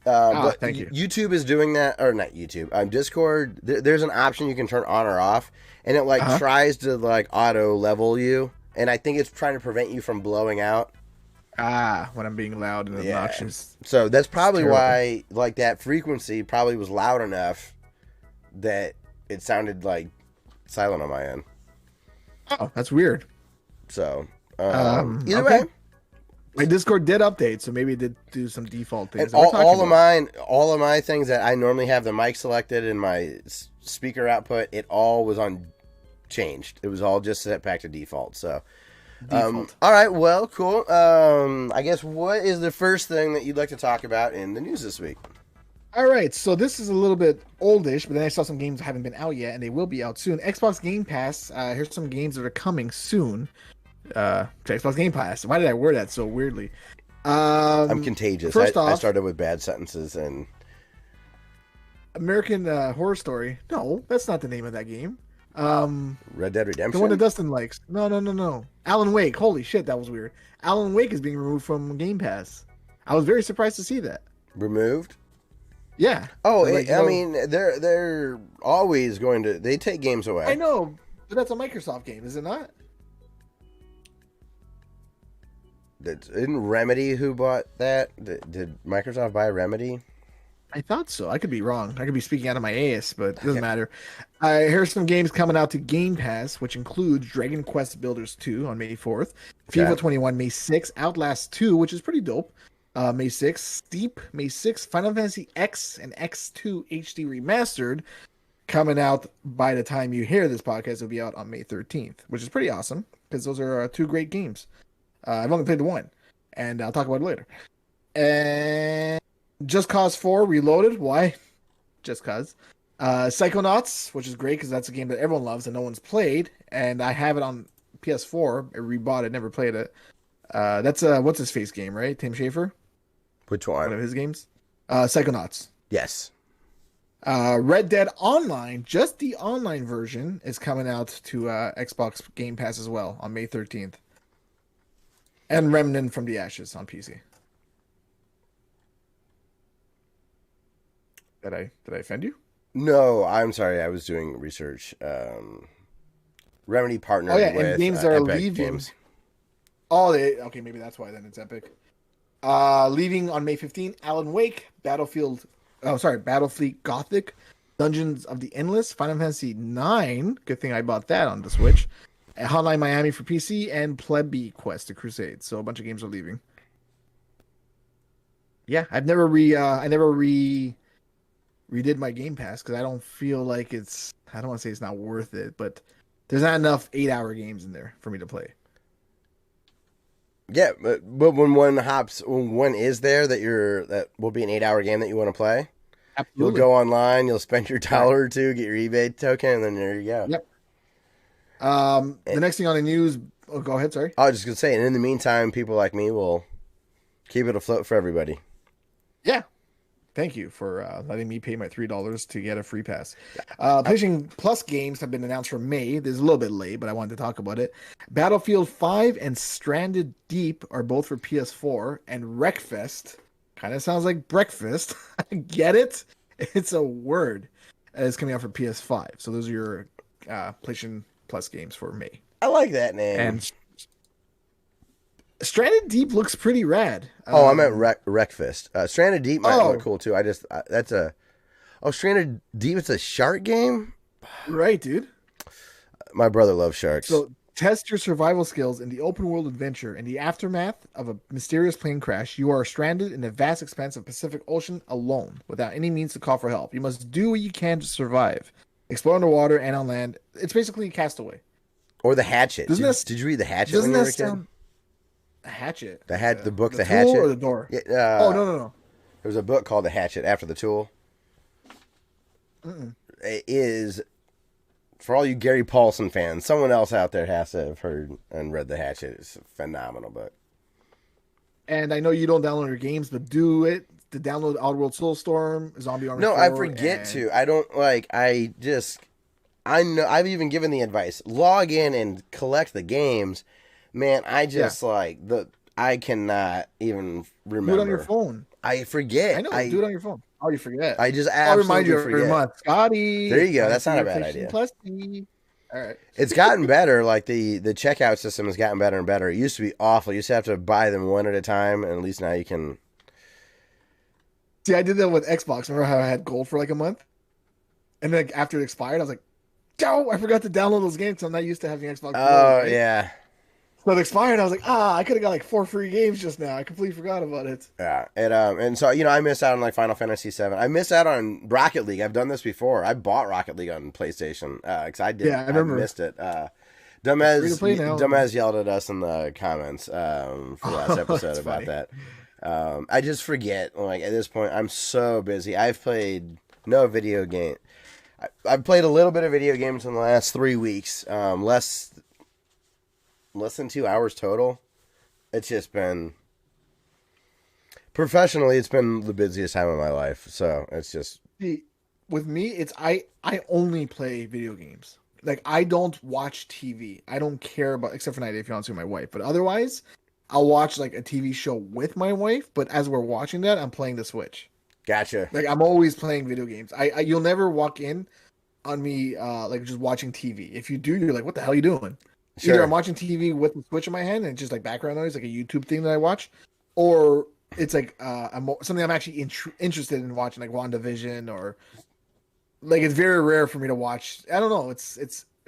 But thank you. YouTube is doing that, or not YouTube. Discord. There's an option you can turn on or off, and it tries to like auto level you, and I think it's trying to prevent you from blowing out. When I'm being loud and obnoxious. So that's probably why, like, that frequency probably was loud enough that it sounded like silent on my end. Oh, that's weird. So either way. My Discord did update, so maybe it did do some default things. All of my things that I normally have the mic selected and my speaker output, it all was changed. It was all just set back to default. So, all right, well, cool. I guess what is the first thing that you'd like to talk about in the news this week? All right, so this is a little bit oldish, but then I saw some games that haven't been out yet, and they will be out soon. Xbox Game Pass. Here's some games that are coming soon. To Xbox Game Pass. Why did I word that so weirdly? I'm contagious. I started with bad sentences and American Horror Story. No, that's not the name of that game. Red Dead Redemption. The one that Dustin likes. No. Alan Wake. Holy shit, that was weird. Alan Wake is being removed from Game Pass. I was very surprised to see that. Removed? Yeah. Oh, Like, I mean, they're always going to. They take games away. I know, but that's a Microsoft game, is it not? Isn't Remedy who bought that? Did Microsoft buy Remedy? I thought so. I could be wrong. I could be speaking out of my ass, but it doesn't matter. Here's some games coming out to Game Pass, which includes Dragon Quest Builders 2 on May 4th, FIFA 21 May 6th, Outlast 2, which is pretty dope, May 6th, Steep May 6th, Final Fantasy X and X2 HD Remastered coming out by the time you hear this podcast. It'll be out on May 13th, which is pretty awesome because those are two great games. I've only played the one, and I'll talk about it later. And Just Cause 4 Reloaded. Why? Just cause. Psychonauts, which is great because that's a game that everyone loves and no one's played. And I have it on PS4. I rebought it, never played it. That's a what's his face game, right? Tim Schafer. Which one? One of his games. Psychonauts. Yes. Red Dead Online, just the online version, is coming out to Xbox Game Pass as well on May 13th. And Remnant from the Ashes on PC. Did I offend you? No, I'm sorry. I was doing research. Remedy partnered with and games are Epic leaving. Games. Oh, okay, maybe that's why then it's Epic. Leaving on May 15th, Alan Wake, Battlefleet Gothic, Dungeons of the Endless, Final Fantasy 9. Good thing I bought that on the Switch. Hotline Miami for PC, and Plebe Quest: The Crusade. So a bunch of games are leaving. Yeah, I never redid my Game Pass because I don't feel like it's. I don't want to say it's not worth it, but there's not enough 8-hour games in there for me to play. Yeah, but when one is there that will be an 8-hour game that you want to play, Absolutely. You'll go online, you'll spend your $1 or $2, get your eBay token, and then there you go. Yep. The next thing on the news. Oh, go ahead. Sorry. I was just gonna say, and in the meantime, people like me will keep it afloat for everybody. Yeah. Thank you for letting me pay my $3 to get a free pass. PlayStation Plus games have been announced for May. This is a little bit late, but I wanted to talk about it. Battlefield 5 and Stranded Deep are both for PS4, and Wreckfest kind of sounds like breakfast. Get it? It's a word. It's coming out for PS5. So those are your PlayStation Plus games for May. I like that name. And Stranded Deep looks pretty rad. I meant Wreckfest. Stranded Deep might look cool too. Stranded Deep. It's a shark game, right, dude? My brother loves sharks. So test your survival skills in the open world adventure. In the aftermath of a mysterious plane crash, you are stranded in the vast expanse of Pacific Ocean alone, without any means to call for help. You must do what you can to survive. Explore underwater and on land. It's basically Castaway. Or The Hatchet. Did you read The Hatchet when you were a kid? Hatchet. The book, The Tool Hatchet, or The Door? Yeah, no. There was a book called The Hatchet after The Tool. It is, for all you Gary Paulson fans, someone else out there has to have heard and read The Hatchet. It's a phenomenal book. And I know you don't download your games, but do it. To download Outworld Soulstorm, Zombie Army 4. No, I forget to. I don't like. I know. I've even given the advice. Log in and collect the games. Man, I just I cannot even remember. Do it on your phone. I forget. I know. Do it on your phone. Oh, you forget. I just absolutely I'll remind you forget. every month. Scotty. There you go. That's not a bad idea. Plus D. All right. It's gotten better. Like the checkout system has gotten better and better. It used to be awful. You used to have to buy them one at a time, and at least now you can. See, I did that with Xbox. Remember how I had gold for like a month? And then after it expired, I was like, "Joe, I forgot to download those games because I'm not used to having Xbox." Oh, right? Yeah. So it expired. I was like, I could have got like 4 free games just now. I completely forgot about it. Yeah. And so, I missed out on like Final Fantasy VII. I missed out on Rocket League. I've done this before. I bought Rocket League on PlayStation because I did. Yeah, I remember. I missed it. Dumbass yelled at us in the comments for last episode about that. I just forget. Like at this point, I'm so busy. I've played no video game. I've played a little bit of video games in the last 3 weeks. Less than 2 hours total. It's just been professionally. It's been the busiest time of my life. So it's just with me. It's I only play video games. Like I don't watch TV. I don't care about except for 90 Day Fiancé with my wife. But otherwise, I'll watch like a TV show with my wife, but as we're watching that, I'm playing the Switch. Gotcha. Like I'm always playing video games. You'll never walk in on me like just watching TV. If you do, you're like, what the hell are you doing? Either I'm Sure. watching TV with the Switch in my hand and it's just like background noise, like a YouTube thing that I watch, or it's like something I'm actually interested in watching, like WandaVision, or like it's very rare for me to watch. I don't know. It's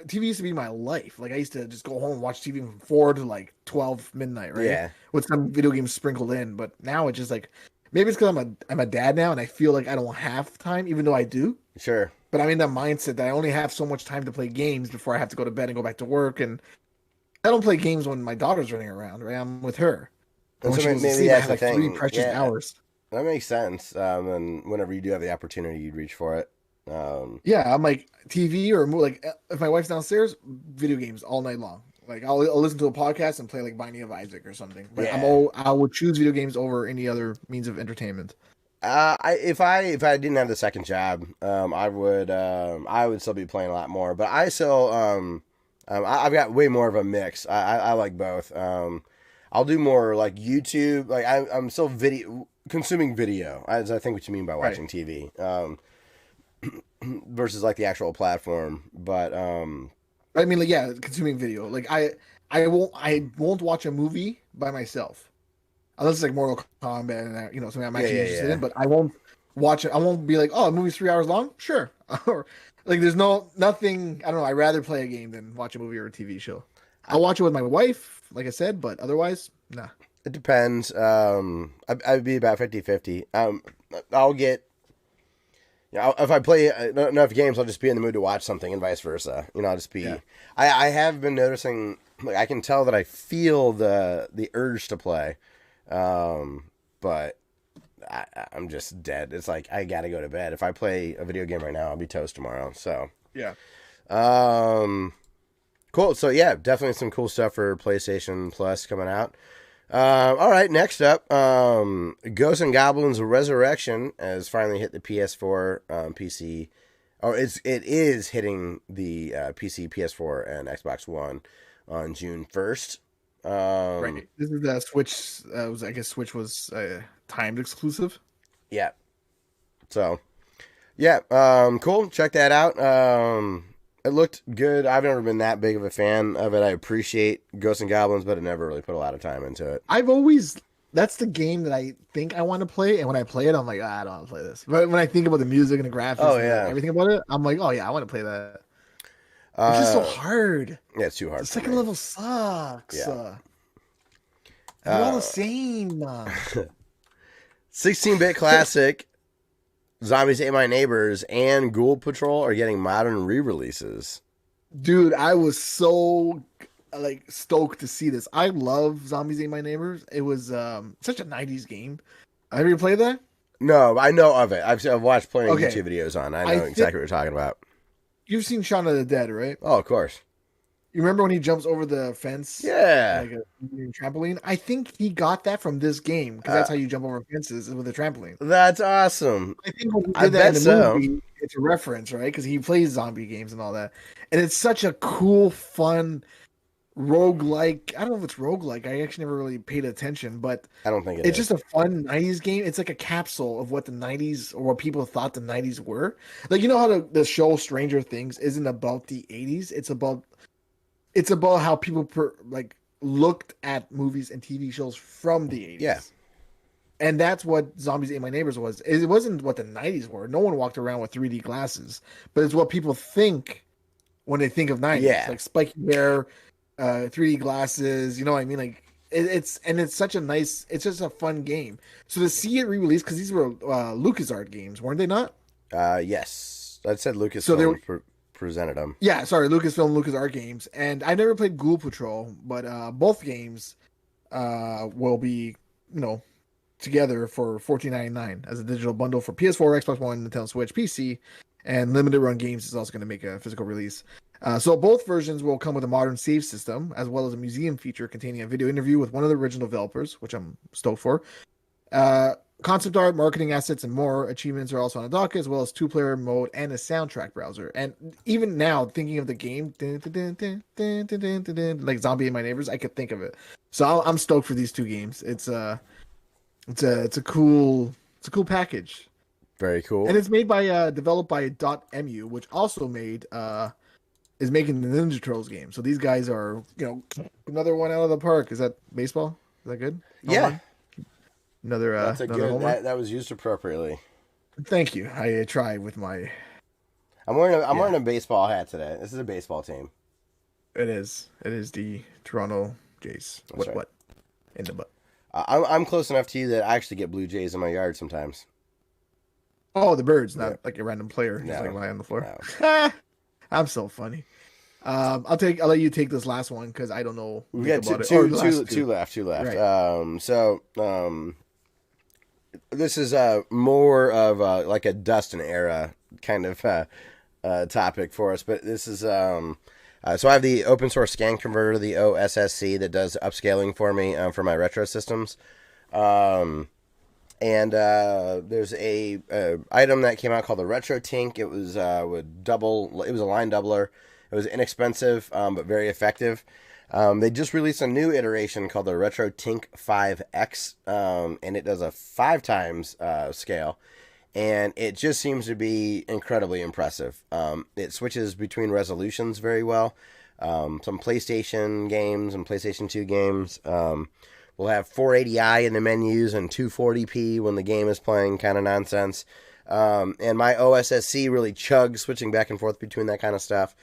TV used to be my life. Like I used to just go home and watch TV from 4 to like 12 midnight, right? Yeah. With some video games sprinkled in. But now it's just like maybe it's because I'm a dad now and I feel like I don't have time, even though I do. Sure. But I'm in that mindset that I only have so much time to play games before I have to go to bed and go back to work. And I don't play games when my daughter's running around, right? I'm with her. And And when so she goes to maybe sleep, I that's have the like 3 thing. precious Yeah, hours. that makes sense. And whenever you do have the opportunity, you'd reach for it. Yeah, I'm like TV or like if my wife's downstairs, video games all night long. Like I'll listen to a podcast and play like Binding of Isaac or something. But Yeah. I would choose video games over any other means of entertainment. If I didn't have the second job, I would still be playing a lot more. But I still I've got way more of a mix. I like both. I'll do more like YouTube. Like I'm still video consuming video. As I think what you mean by watching TV. Versus like the actual platform. But I mean, like yeah, consuming video. Like I won't watch a movie by myself unless it's like Mortal Kombat and something I'm actually interested in. But I won't watch it. I won't be like, oh, a movie's 3 hours long. Sure. Or like there's nothing. I don't know. I'd rather play a game than watch a movie or a TV show. I'll watch it with my wife, like I said, but otherwise, nah. It depends. I'd be about 50-50. I'll get. If I play enough games, I'll just be in the mood to watch something, and vice versa. I'll just be. Yeah. I have been noticing, like I can tell that I feel the urge to play, but I'm just dead. It's like I gotta go to bed. If I play a video game right now, I'll be toast tomorrow. So Yeah. cool. So yeah, definitely some cool stuff for PlayStation Plus coming out. All right, next up, Ghosts and Goblins Resurrection has finally hit the PS4, PC. Oh, it is hitting the PC, PS4, and Xbox One on June 1st. Right. This is the Switch. I guess Switch was timed exclusive. Yeah. So, yeah, cool. Check that out. It looked good. I've never been that big of a fan of it. I appreciate Ghosts and Goblins, but I never really put a lot of time into it. That's the game that I think I want to play, and when I play it, I'm like, I don't want to play this. But when I think about the music and the graphics, and everything about it, I'm like, oh yeah, I want to play that. It's just so hard. Yeah, it's too hard. The second level sucks. Yeah. They're all the same. 16-bit classic. Zombies Ate My Neighbors and Ghoul Patrol are getting modern re-releases. Dude, I was so stoked to see this. I love Zombies Ate My Neighbors. It was such a 90s game. Have you played that? No, I know of it. I've watched plenty of Okay. YouTube videos on it. I know exactly what you're talking about. You've seen Shaun of the Dead, right? Oh, of course. You remember when he jumps over the fence? Yeah. Like a trampoline? I think he got that from this game because that's how you jump over fences is with a trampoline. That's awesome. I think when he I did that in bet the so. movie, it's a reference, right? Because he plays zombie games and all that. And it's such a cool, fun roguelike. I don't know if it's roguelike. I actually never really paid attention, but I don't think it's just a fun 90s game. It's like a capsule of what the 90s or what people thought the 90s were. Like, you know how the show Stranger Things isn't about the 80s? It's about how people looked at movies and TV shows from the 80s. Yeah. And that's what Zombies Ate My Neighbors was. It wasn't what the 90s were. No one walked around with 3D glasses, but it's what people think when they think of 90s. Yeah. Like spiky hair, 3D glasses, you know what I mean? Like it's such a nice, it's just a fun game. So to see it re-released, because these were LucasArts games, weren't they not? Yes. I said Lucas presented them. Yeah, sorry, Lucasfilm, LucasArts games. And I never played Ghoul Patrol, but both games will be, together for $14.99 as a digital bundle for PS4, Xbox One, Nintendo Switch, PC, and Limited Run Games is also going to make a physical release. So both versions will come with a modern save system, as well as a museum feature containing a video interview with one of the original developers, which I'm stoked for. Concept art, marketing assets, and more achievements are also on the docket, as well as 2-player mode and a soundtrack browser. And even now, thinking of the game, like Zombie and My Neighbors, I could think of it. So I'm stoked for these two games. It's a cool package. Very cool. And it's made by developed by .mu, which also is making the Ninja Turtles game. So these guys are, another one out of the park. Is that baseball? Is that good? Yeah. Another That's a another good homer? that was used appropriately. Thank you. I tried with my. I'm wearing a baseball hat today. This is a baseball team. It is the Toronto Jays. That's right. What? In the butt. I'm close enough to you that I actually get blue jays in my yard sometimes. Oh, the birds, not like a random player just No. lying on the floor. No. I'm so funny. I'll let you take this last one because I don't know. We got two left. Right. This is more of like a Dustin era kind of topic for us, but this is so I have the open source scan converter, the OSSC, that does upscaling for me for my retro systems. And there's a item that came out called the RetroTink. It was it was a line doubler. It was inexpensive, but very effective. They just released a new iteration called the RetroTink 5X, and it does a 5 times scale, and it just seems to be incredibly impressive. It switches between resolutions very well. Some PlayStation games and PlayStation 2 games will have 480i in the menus and 240p when the game is playing, kind of nonsense. And my OSSC really chugs, switching back and forth between that kind of stuff.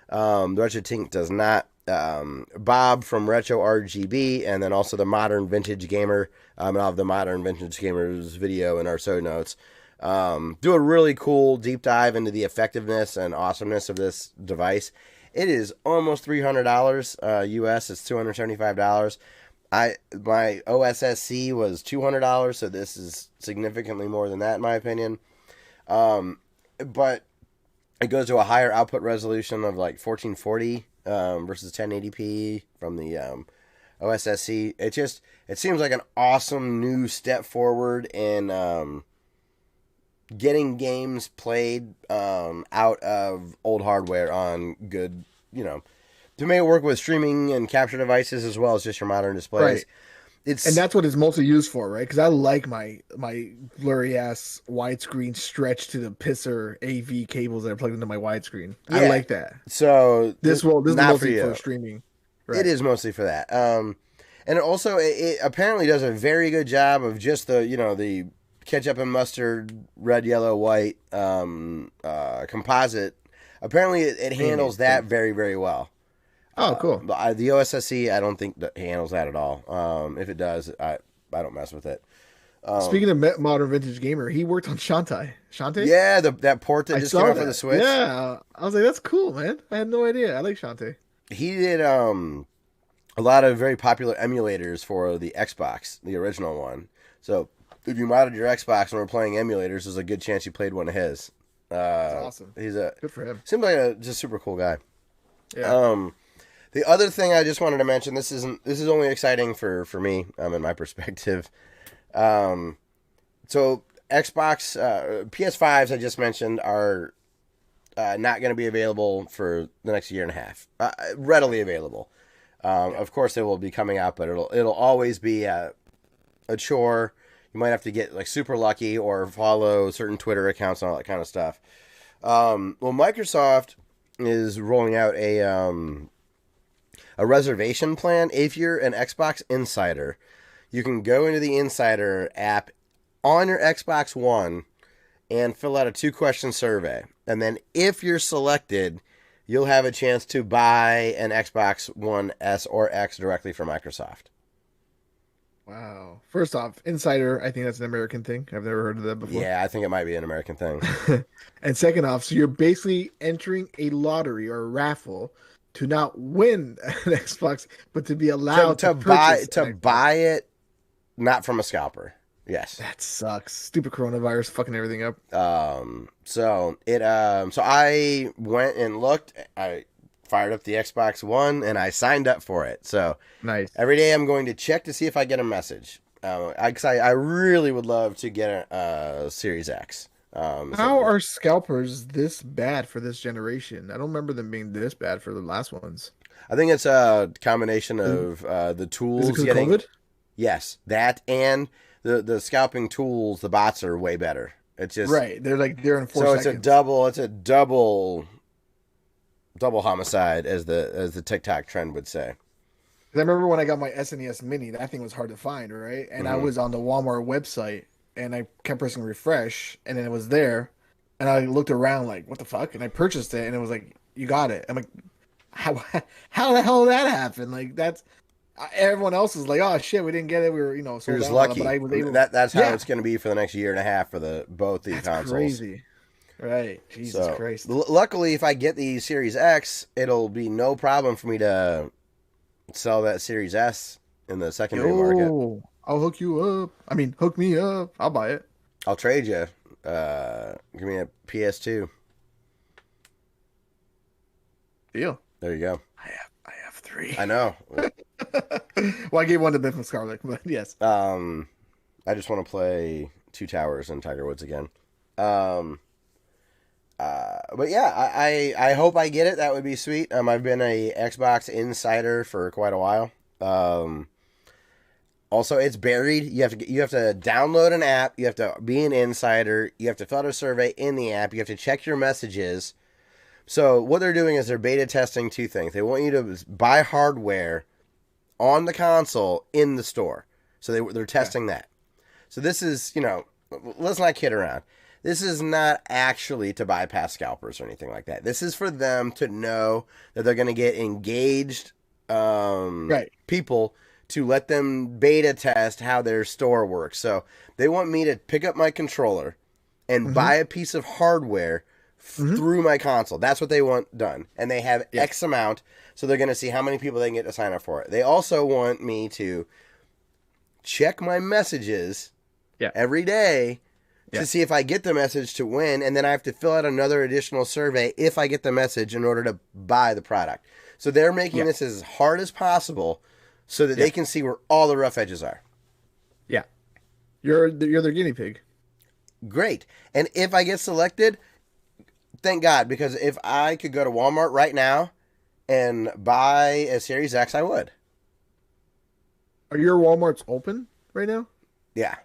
The RetroTink does not. Bob from Retro RGB, and then also the Modern Vintage Gamer. And I'll have the Modern Vintage Gamer's video in our show notes. Do a really cool deep dive into the effectiveness and awesomeness of this device. It is almost $300 US. It's $275. My OSSC was $200, so this is significantly more than that in my opinion. But it goes to a higher output resolution of like 1440 versus 1080p from the OSSC. It seems like an awesome new step forward in getting games played out of old hardware on good, to make it work with streaming and capture devices as well as just your modern displays. Right. And that's what it's mostly used for, right? Because I like my blurry ass widescreen stretched to the pisser AV cables that are plugged into my widescreen. Yeah. I like that. So this is mostly for streaming. Right. It is mostly for that. And also it apparently does a very good job of just the ketchup and mustard, red, yellow, white composite. Apparently it handles that very, very well. Oh, cool. The OSSC, I don't think that handles that at all. If it does, I don't mess with it. Speaking of Modern Vintage Gamer, he worked on Shantae. Yeah, that port that just came out for the Switch. Yeah, I was like, that's cool, man. I had no idea. I like Shantae. He did a lot of very popular emulators for the Xbox, the original one. So if you modded your Xbox and were playing emulators, there's a good chance you played one of his. That's awesome. Good for him. Seems like a just super cool guy. Yeah. The other thing I just wanted to mention, this is only exciting for me, in my perspective. So Xbox, PS5s I just mentioned are not going to be available for the next year and a half. Readily available. Of course they will be coming out, but it'll always be a chore. You might have to get like super lucky or follow certain Twitter accounts and all that kind of stuff. Well, Microsoft is rolling out a reservation plan. If you're an Xbox Insider, you can go into the Insider app on your Xbox One and fill out a 2-question survey. And then if you're selected, you'll have a chance to buy an Xbox One S or X directly from Microsoft. Wow. First off, Insider, I think that's an American thing. I've never heard of that before. Yeah, I think it might be an American thing. And second off, so you're basically entering a lottery or a raffle to not win an Xbox, but to be allowed to buy it, not from a scalper. Yes, that sucks. Stupid coronavirus fucking everything up. So I went and looked. I fired up the Xbox One and I signed up for it. So nice. Every day I'm going to check to see if I get a message. I really would love to get a Series X. How are scalpers this bad for this generation? I don't remember them being this bad for the last ones. I think it's a combination of the tools. Is it 'cause of COVID? Yes, that and the scalping tools. The bots are way better. It's just right. They're in 4 so seconds. it's a double homicide, as the TikTok trend would say. 'Cause I remember when I got my SNES Mini, that thing was hard to find, right? And I was on the Walmart website, and I kept pressing refresh, and then it was there, and I looked around like, what the fuck? And I purchased it, and it was like, you got it. I'm like, how the hell did that happen? Like that's everyone else is like, oh shit, we didn't get it. We were You're sold just out, lucky. but I was able. That's how Yeah, it's going to be for the next year and a half for both these that's consoles. crazy. Right, Jesus So, Christ. luckily, if I get the Series X, it'll be no problem for me to sell that Series S in the secondary market. I'll hook you up. I mean, hook me up. I'll buy it. I'll trade you. Give me a PS2. Deal. There you go. I have 3. I know. Well, I gave one to Biff and Scarlet, but yes. I just want to play Two Towers and Tiger Woods again. But yeah, I hope I get it. That would be sweet. I've been a Xbox insider for quite a while. Also, it's buried. You have to download an app. You have to be an insider. You have to fill out a survey in the app. You have to check your messages. So what they're doing is they're beta testing 2 things. They want you to buy hardware on the console in the store. So they're testing that. So this is, let's not kid around. This is not actually to bypass scalpers or anything like that. This is for them to know that they're going to get engaged people to let them beta test how their store works. So they want me to pick up my controller and buy a piece of hardware through my console. That's what they want done. And they have X amount, so they're going to see how many people they can get to sign up for it. They also want me to check my messages every day to see if I get the message to win, and then I have to fill out another additional survey if I get the message in order to buy the product. So they're making this as hard as possible so that they can see where all the rough edges are. Yeah. You're their guinea pig. Great. And if I get selected, thank God, because if I could go to Walmart right now and buy a Series X, I would. Are your Walmarts open right now? Yeah.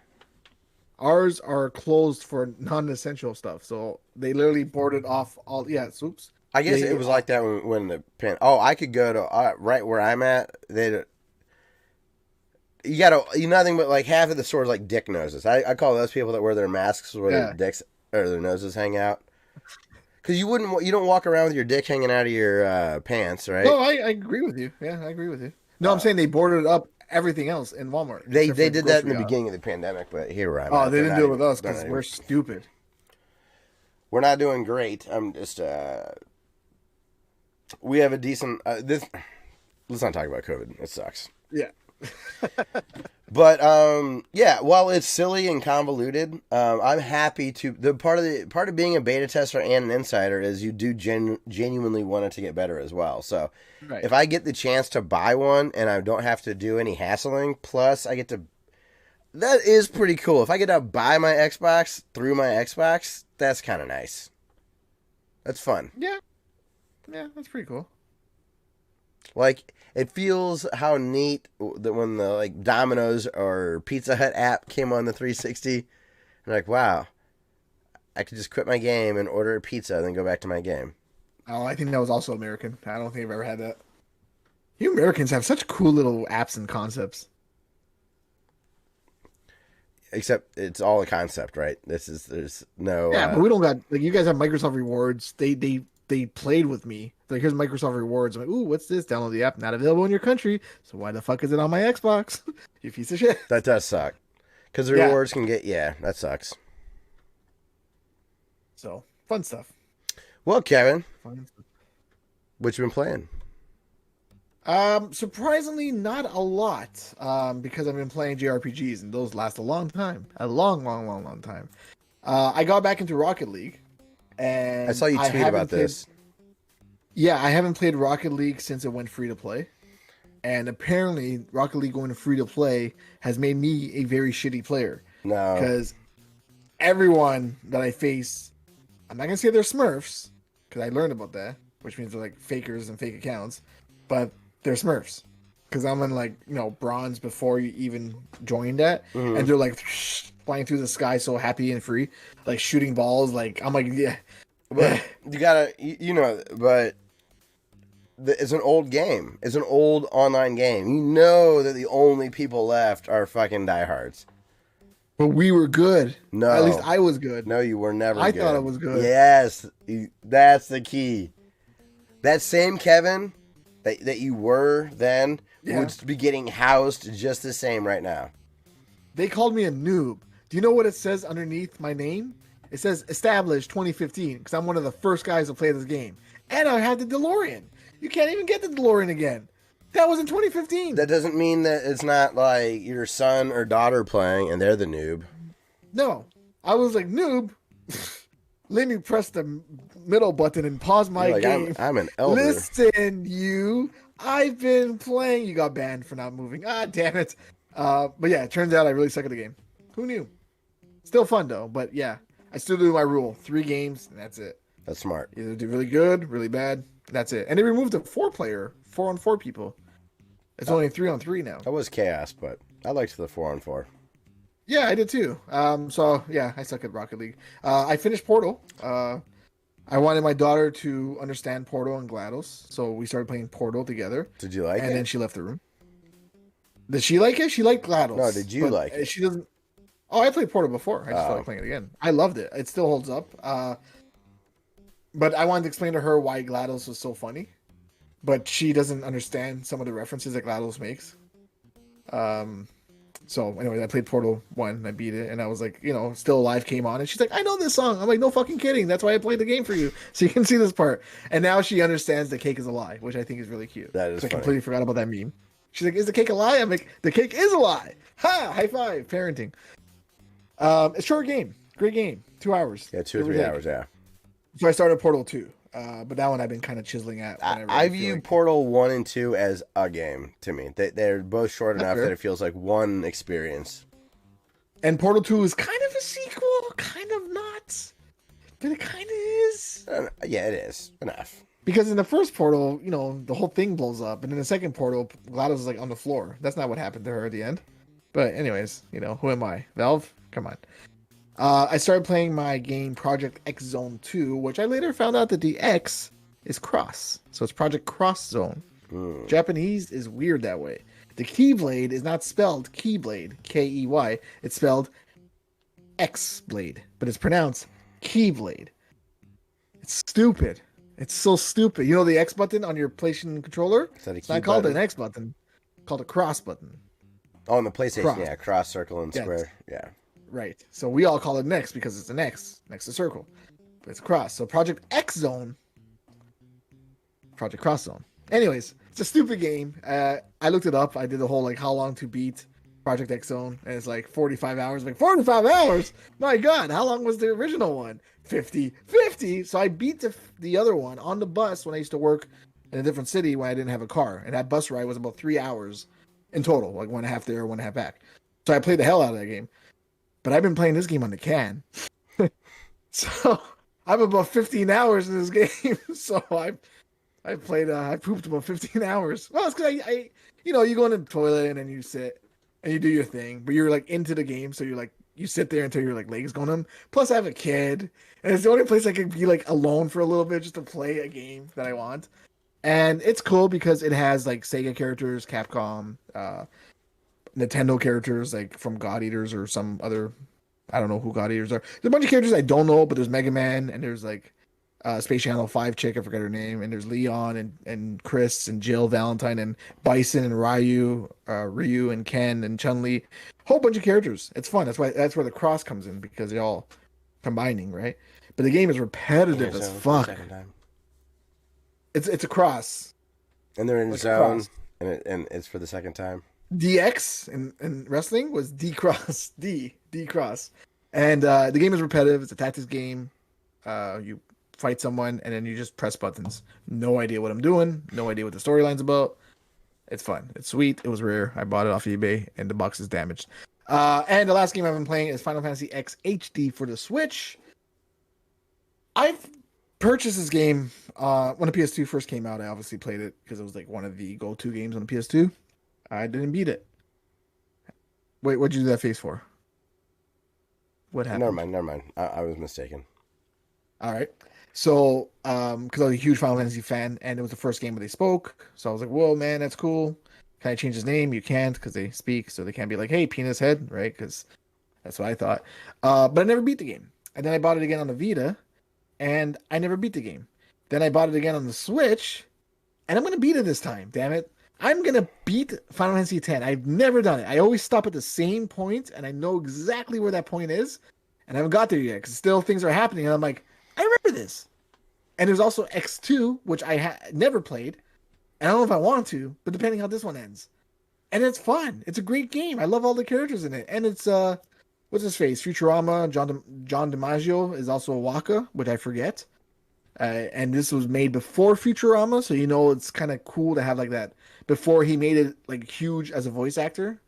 Ours are closed for non-essential stuff, so they literally boarded off all. Yeah, oops. I guess it was like that when the pen. Oh, I could go to right where I'm at. You gotta nothing but like half of the stores like dick noses. I call those people that wear their masks where their dicks or their noses hang out. Because you don't walk around with your dick hanging out of your pants, right? No, I agree with you. Yeah, I agree with you. No, I'm saying they boarded up everything else in Walmart. They did that in the beginning of the pandemic, but here we're at. Oh, they didn't do it with us because we're stupid. We're not doing great. I'm just we have a decent let's not talk about COVID. It sucks. Yeah. But while it's silly and convoluted, I'm happy to the part of being a beta tester and an insider is you do genuinely want it to get better as well. So if I get the chance to buy one and I don't have to do any hassling, plus I get to, that is pretty cool. If I get to buy my Xbox through my Xbox, that's kind of nice. That's fun. Yeah, that's pretty cool. Like, it feels how neat that when the like Domino's or Pizza Hut app came on the 360, I'm like, wow, I could just quit my game and order a pizza and then go back to my game. Oh, I think that was also American. I don't think I've ever had that. You Americans have such cool little apps and concepts. Except it's all a concept, right? There's no. Yeah, but we don't got like you guys have Microsoft Rewards. They played with me. Like, here's Microsoft Rewards. I'm like, ooh, what's this? Download the app. Not available in your country. So why the fuck is it on my Xbox? You piece of shit. That does suck. Because the rewards can get, that sucks. So, fun stuff. Well, Kevin, what you been playing? Surprisingly, not a lot. Because I've been playing JRPGs, and those last a long time. A long time. I got back into Rocket League. And I saw you tweet about this. Yeah, I haven't played Rocket League since it went free to play. And apparently, Rocket League going free to play has made me a very shitty player. No. Because everyone that I face, I'm not going to say they're Smurfs, because I learned about that, which means they're like fakers and fake accounts, but they're Smurfs. Because I'm in bronze before you even joined that. Mm-hmm. And they're like flying through the sky, so happy and free, like shooting balls. Like I'm like, yeah. But you gotta, but it's an old game. It's an old online game. You know that the only people left are fucking diehards. But we were good. No. At least I was good. No, you were never I good. thought it was good. Yes. That's the key. That same Kevin that you were then would be getting housed just the same right now. They called me a noob. Do you know what it says underneath my name? It says established 2015 because I'm one of the first guys to play this game. And I had the DeLorean. You can't even get the DeLorean again. That was in 2015. That doesn't mean that it's not like your son or daughter playing and they're the noob. No. I was like, noob. Let me press the middle button and pause my game. I'm an elder. Listen, you. I've been playing. You got banned for not moving. Ah, damn it. But yeah, it turns out I really suck at the game. Who knew? Still fun, though. But yeah, I still do my rule. 3 games, and that's it. That's smart. Either do really good, really bad. That's it. And they removed the 4-player, 4-on-4 people. It's only 3-on-3 now. That was chaos, but I liked the 4-on-4. Yeah, I did too. So yeah, I suck at Rocket League. I finished Portal. I wanted my daughter to understand Portal and GLaDOS, so we started playing Portal together. Did you like it? And then she left the room. Did she like it? She liked GLaDOS. No, did you like it? She doesn't. Oh, I played Portal before. I just started playing it again. I loved it. It still holds up. But I wanted to explain to her why GLaDOS was so funny. But she doesn't understand some of the references that GLaDOS makes. So anyway, I played Portal 1 and I beat it, and I was like, Still Alive came on, and she's like, I know this song. I'm like, no fucking kidding. That's why I played the game for you, so you can see this part. And now she understands the cake is a lie, which I think is really cute. That is so funny. I completely forgot about that meme. She's like, is the cake a lie? I'm like, the cake is a lie. Ha! High five. Parenting. It's a short game. Great game. 2 hours. Yeah, 2 or 3 hours, yeah. So I started Portal 2. But that one I've been kind of chiseling at. I view Portal 1 and 2 as a game to me. They're both short enough that it feels like one experience. And Portal 2 is kind of a sequel, kind of not. But it kind of is. Yeah, it is. Enough. Because in the first Portal, the whole thing blows up. And in the second Portal, GLaDOS is like on the floor. That's not what happened to her at the end. But anyways, who am I? Valve? Come on. I started playing my game Project X Zone 2, which I later found out that the X is cross. So it's Project Cross Zone. Japanese is weird that way. The Keyblade is not spelled Keyblade, Key. It's spelled X-Blade, but it's pronounced Keyblade. It's stupid. It's so stupid. You know the X button on your PlayStation controller? It's not called an X button. It's called a cross button. Oh, on the PlayStation, cross. Yeah, cross, circle, and square. Yeah. Right. So we all call it an X because it's an X next to circle. But it's a cross. So Project X Zone. Project Cross Zone. Anyways, it's a stupid game. I looked it up. I did the whole how long to beat Project X Zone. And it's like 45 hours. I'm like, 45 hours? My God, how long was the original one? 50. So I beat the other one on the bus when I used to work in a different city when I didn't have a car. And that bus ride was about 3 hours in total. Like 1.5 there, 1.5 back. So I played the hell out of that game. But I've been playing this game on the can. So I'm about 15 hours in this game. So I played, I pooped about 15 hours. Well, it's because I you go in the toilet and then you sit and you do your thing, but you're into the game. So you're you sit there until your legs go numb. Plus I have a kid and it's the only place I can be alone for a little bit just to play a game that I want. And it's cool because it has Sega characters, Capcom, Nintendo characters from God Eaters or some other, I don't know who God Eaters are. There's a bunch of characters I don't know, but there's Mega Man and there's Space Channel 5 chick, I forget her name, and there's Leon and Chris and Jill Valentine and Bison and Ryu and Ken and Chun-Li. Whole bunch of characters. It's fun. That's where the cross comes in because they're all combining, right? But the game is repetitive as fuck. It's a cross. And they're in zone and it's for the second time. DX in wrestling was D cross. And the game is repetitive. It's a tactics game. You fight someone and then you just press buttons. No idea what I'm doing. No idea what the storyline's about. It's fun. It's sweet. It was rare. I bought it off eBay and the box is damaged. And the last game I've been playing is Final Fantasy X HD for the Switch. I've purchased this game when the PS2 first came out. I obviously played it because it was one of the go-to games on the PS2. I didn't beat it. Wait, what'd you do that face for? What Never happened? mind, never mind. I was mistaken. All right. So, because I was a huge Final Fantasy fan, and it was the first game where they spoke, so I was like, "Whoa, man, that's cool." Can I change his name? You can't because they speak, so they can't be like, "Hey, penis head," right? Because that's what I thought. But I never beat the game, and then I bought it again on the Vita, and I never beat the game. Then I bought it again on the Switch, and I'm gonna beat it this time. Damn it! I'm gonna beat Final Fantasy X. I've never done it. I always stop at the same point, and I know exactly where that point is, and I haven't got there yet because still things are happening, and I'm like, I remember this. And there's also X2, which I never played, and I don't know if I want to, but depending how this one ends, and it's fun. It's a great game. I love all the characters in it, and it's what's his face? Futurama. John DiMaggio is also a Waka, which I forget. And this was made before Futurama, so it's kind of cool to have like that before he made it like huge as a voice actor.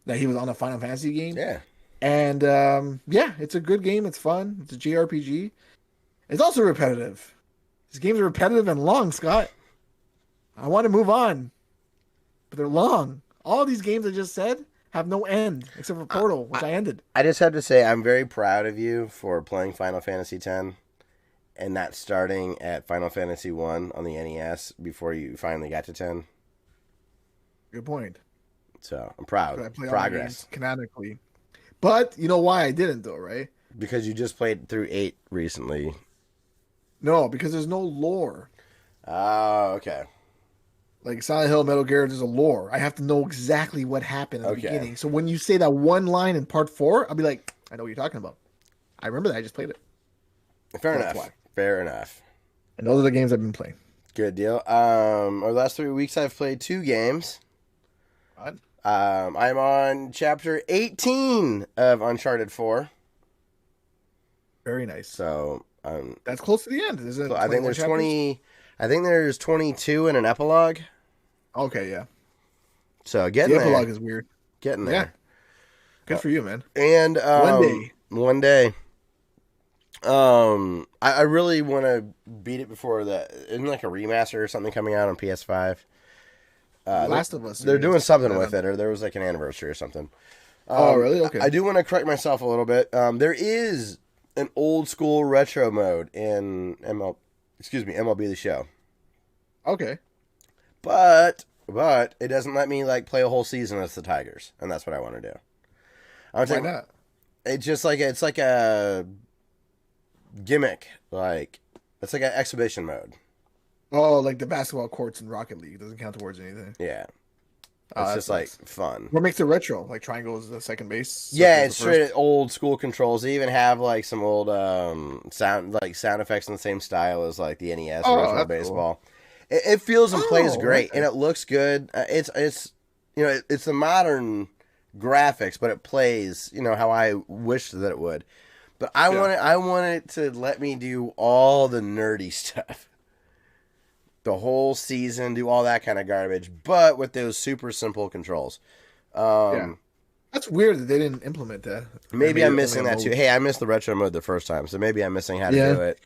That he was on a Final Fantasy game, Yeah. and yeah, it's a good game. It's fun. It's a JRPG. It's also repetitive. These games are repetitive and long, Scott. I want to move on, but they're long. All these games I just said have no end except for Portal, which I ended. I just have to say I'm very proud of you for playing Final Fantasy X and not starting at Final Fantasy 1 on the NES before you finally got to 10. Good point. So I'm proud. But I play all my Progress. games canonically. But you know why I didn't, though, right? Because you just played through 8 recently. No, because there's no lore. Oh, okay. Like Silent Hill, Metal Gear, there's a lore. I have to know exactly what happened at the beginning. So when you say that one line in part 4, I'll be like, I know what you're talking about. I remember that. I just played it. Fair enough. Fair enough. And those are the games I've been playing. Good deal. Over the last 3 weeks, I've played 2 games. What? I'm on chapter 18 of Uncharted 4. Very nice. So that's close to the end. Is it? I think there's chapters? 20. I think there's 22 in an epilogue. Okay, yeah. So getting The there. epilogue is weird. Getting there. Yeah. Good for you, man. And One day. I really want to beat it before the isn't like a remaster or something coming out on PS5. Last of Us. They're doing something with it, or there was like an anniversary or something. Oh, really? Okay. I do want to correct myself a little bit. There is an old school retro mode in MLB The Show. Okay. But it doesn't let me like play a whole season as the Tigers, and that's what I want to do. Why not? It's just like it's like a gimmick, like it's like an exhibition mode. Oh, like the basketball courts in Rocket League doesn't count towards anything. Yeah, it's just like fun. What makes it retro? Like triangle is the second base. Yeah, it's straight old school controls. They even have like some old sound effects in the same style as like the NES original baseball. Cool. It feels and plays great, and it looks good. It's it's the modern graphics, but it plays how I wished that it would. But I want it to let me do all the nerdy stuff. The whole season, do all that kind of garbage, but with those super simple controls. That's weird that they didn't implement that. Maybe I'm missing that too. Hey, I missed the retro mode the first time, so maybe I'm missing how to do it.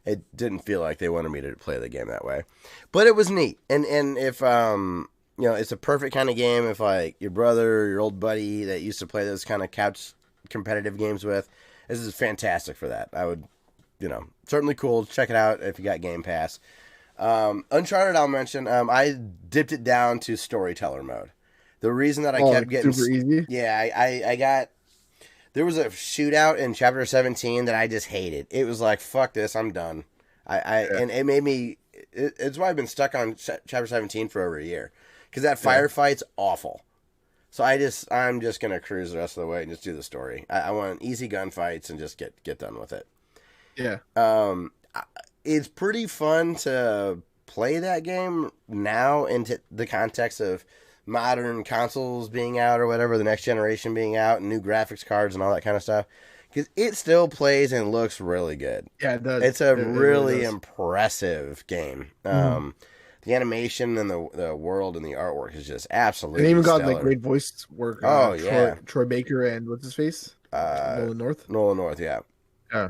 It didn't feel like they wanted me to play the game that way, but it was neat. And if it's a perfect kind of game. If like your brother, or your old buddy that used to play those kind of couch competitive games with, this is fantastic for that. I would, certainly cool. Check it out if you got Game Pass. Uncharted, I'll mention. I dipped it down to storyteller mode. The reason that I kept getting super easy. Yeah, I got. There was a shootout in chapter 17 that I just hated. It was like, fuck this, I'm done. And it made me. It's why I've been stuck on chapter 17 for over a year, because that firefight's awful. So I'm just gonna cruise the rest of the way and just do the story. I want easy gunfights and just get done with it. Yeah. It's pretty fun to play that game now into the context of modern consoles being out or whatever, the next generation being out, and new graphics cards and all that kind of stuff. Because it still plays and looks really good. Yeah, it does. It's a really impressive game. The animation and the world and the artwork is just absolutely. And even got stellar. like great voice work. Troy Baker and what's his face? Nolan North. Nolan North, yeah. Yeah.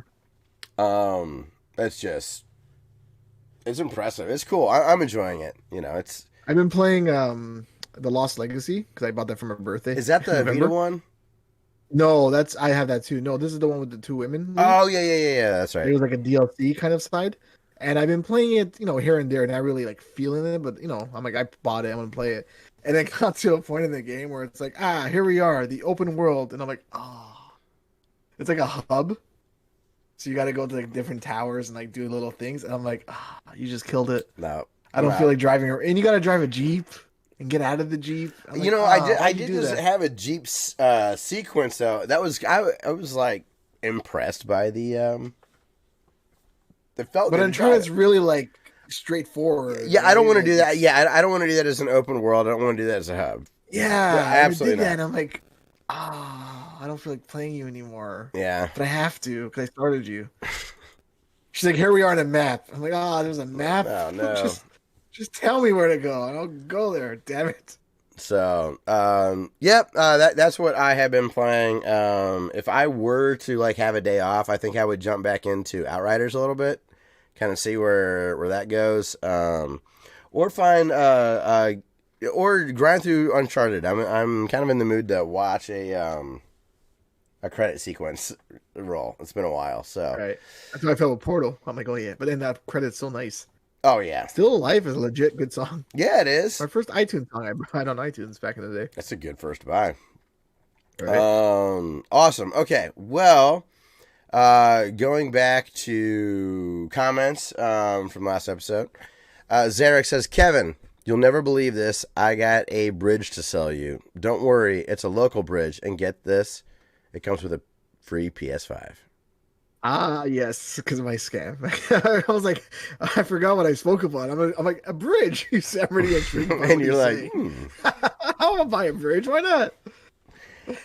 It's impressive. It's cool. I'm enjoying it. I've been playing The Lost Legacy because I bought that for my birthday. Is that the Vita one? No, I have that too. No, this is the one with the two women lead. Oh yeah. That's It right. was like a DLC kind of side. And I've been playing it, here and there, not really like feeling it, but I'm like, I bought it, I'm gonna play it. And it got to a point in the game where it's like, here we are, the open world, and I'm like, it's like a hub. So you got to go to like different towers and like do little things, and I'm like, you just killed it. No, I I'm don't feel out. like driving, and you got to drive a Jeep and get out of the Jeep. I'm like, I why'd you did do just that? have a Jeep sequence though. That was I was like impressed by the. It felt But good to drive Uncharted's it. really like straightforward, Yeah, I don't right? want to do Like that. it's Yeah, I don't want to do that as an open world. I don't want to do that as a hub. Yeah, yeah, and it absolutely did that, not. and I'm like, I don't feel like playing you anymore, Yeah. but I have to because I started you. She's like, here we are on a map. I'm like, there's a map. Oh no. Just tell me where to go, and I'll go there. Damn it. So, yep, that's what I have been playing. If I were to like have a day off, I think I would jump back into Outriders a little bit, kind of see where that goes. Or find or grind through Uncharted. I'm kind of in the mood to watch a credit sequence roll. It's been a while, so. Right. That's how I felt with Portal. I'm like, oh yeah, but then that credit's so nice. Oh yeah, Still Alive is a legit good song. yeah, it is. My first iTunes song I bought on iTunes back in the day. That's a good first buy. Right. Awesome. Okay, well, going back to comments from last episode, Zarek says, Kevin, you'll never believe this. I got a bridge to sell you. Don't worry, it's a local bridge, and get this, it comes with a free PS5. Yes, because of my scam. I was like, I forgot what I spoke about. I'm like, a bridge. You said I'm already intrigued by And what you're you're like, saying. I want to buy a bridge. Why not?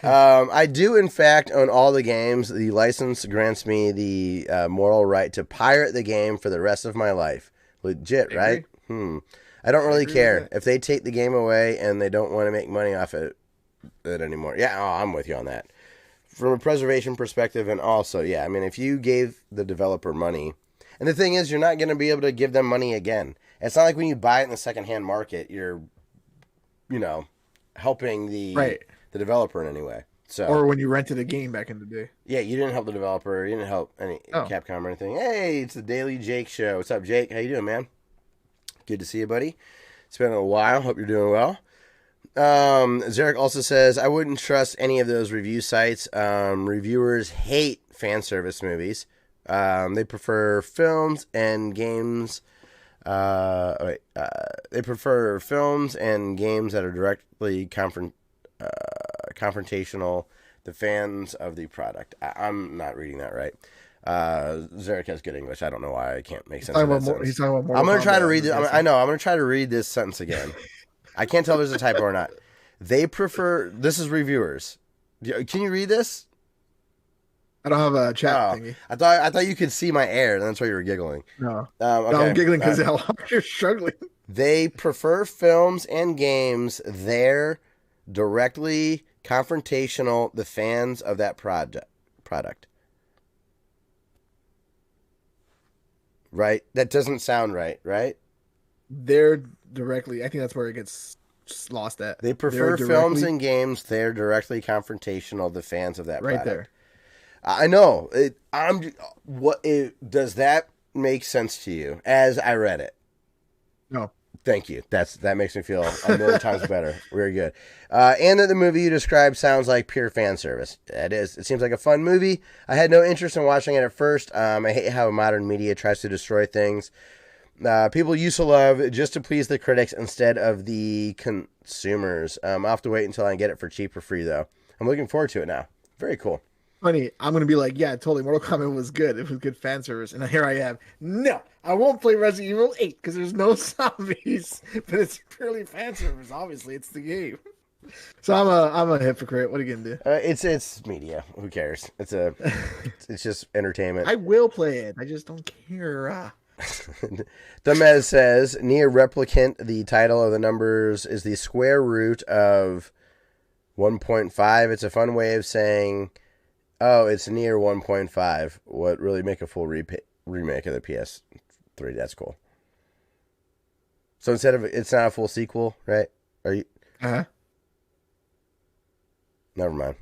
I do, in fact, own all the games. The license grants me the moral right to pirate the game for the rest of my life. Legit, I right? agree. I don't I really agree with care that. if they take the game away and they don't want to make money off it anymore. Yeah, I'm with you on that. From a preservation perspective, and also, yeah, I mean, if you gave the developer money, and the thing is, you're not going to be able to give them money again. It's not like when you buy it in the secondhand market, you're, helping Right. the developer in any way. So, Or when you rented a game back in the day. yeah, you didn't help the developer. You didn't help any Oh, Capcom or anything. Hey, it's the Daily Jake Show. What's up, Jake? How you doing, man? Good to see you, buddy. It's been a while. Hope you're doing well. Zarek also says, I wouldn't trust any of those review sites. Reviewers hate fan service movies. They prefer films and games. They prefer films and games that are directly confrontational. The fans of the product. I'm not reading that right. Zarek has good English. I don't know why I can't make sense of that sentence. he's talking about I'm Mortal gonna try to Kombat, read I'm this. guessing. I know. I'm gonna try to read this sentence again. I can't tell if there's a typo or not. They prefer. This is reviewers. Can you read this? I don't have a chat Oh, thingy. I thought you could see my air, and that's why you were giggling. No. Okay. No, I'm giggling because how hard you're struggling. They prefer films and games. They're directly confrontational. The fans of that product. Right? That doesn't sound right. Right? They're directly. I think that's where it gets just lost at. They They're prefer films and games. They're directly confrontational. The fans of that right product. there. I know. Does that make sense to you as I read it? No. Thank you. That makes me feel a million times better. Very good. And that the movie you described sounds like pure fan service. It is. It seems like a fun movie. I had no interest in watching it at first. I hate how modern media tries to destroy things people used to love just to please the critics instead of the consumers. I'll have to wait until I get it for cheap or free, though. I'm looking forward to it now. Very cool. Funny, I'm gonna be like, yeah, totally. Mortal Kombat was good. It was good fan service, and here I am. No, I won't play Resident Evil 8 because there's no zombies, but it's purely fan service. Obviously, it's the game. So I'm a hypocrite. What are you gonna do? It's media. Who cares? It's just entertainment. I will play it. I just don't care. Dumez says near replicant. The title of the numbers is the square root of 1.5. It's a fun way of saying, oh, it's near 1.5. What really make a full remake of the PS3? That's cool. So instead of it's not a full sequel, right? Are you? Uh-huh. Never mind.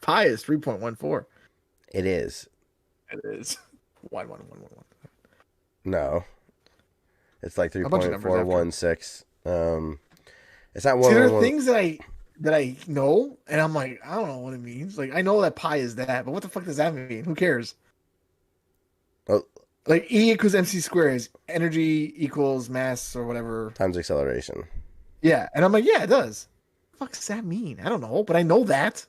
Pi is 3.14. It is. It is. 1. No. It's like A bunch of numbers after. 3.416. It's not See, there are 111. things that I know, and I'm like, I don't know what it means. Like, I know that pi is that, but what the fuck does that mean? Who cares? Oh, Like, E equals mc squared is energy equals mass or whatever. times acceleration. Yeah, and I'm like, yeah, it does. What the fuck does that mean? I don't know, but I know that.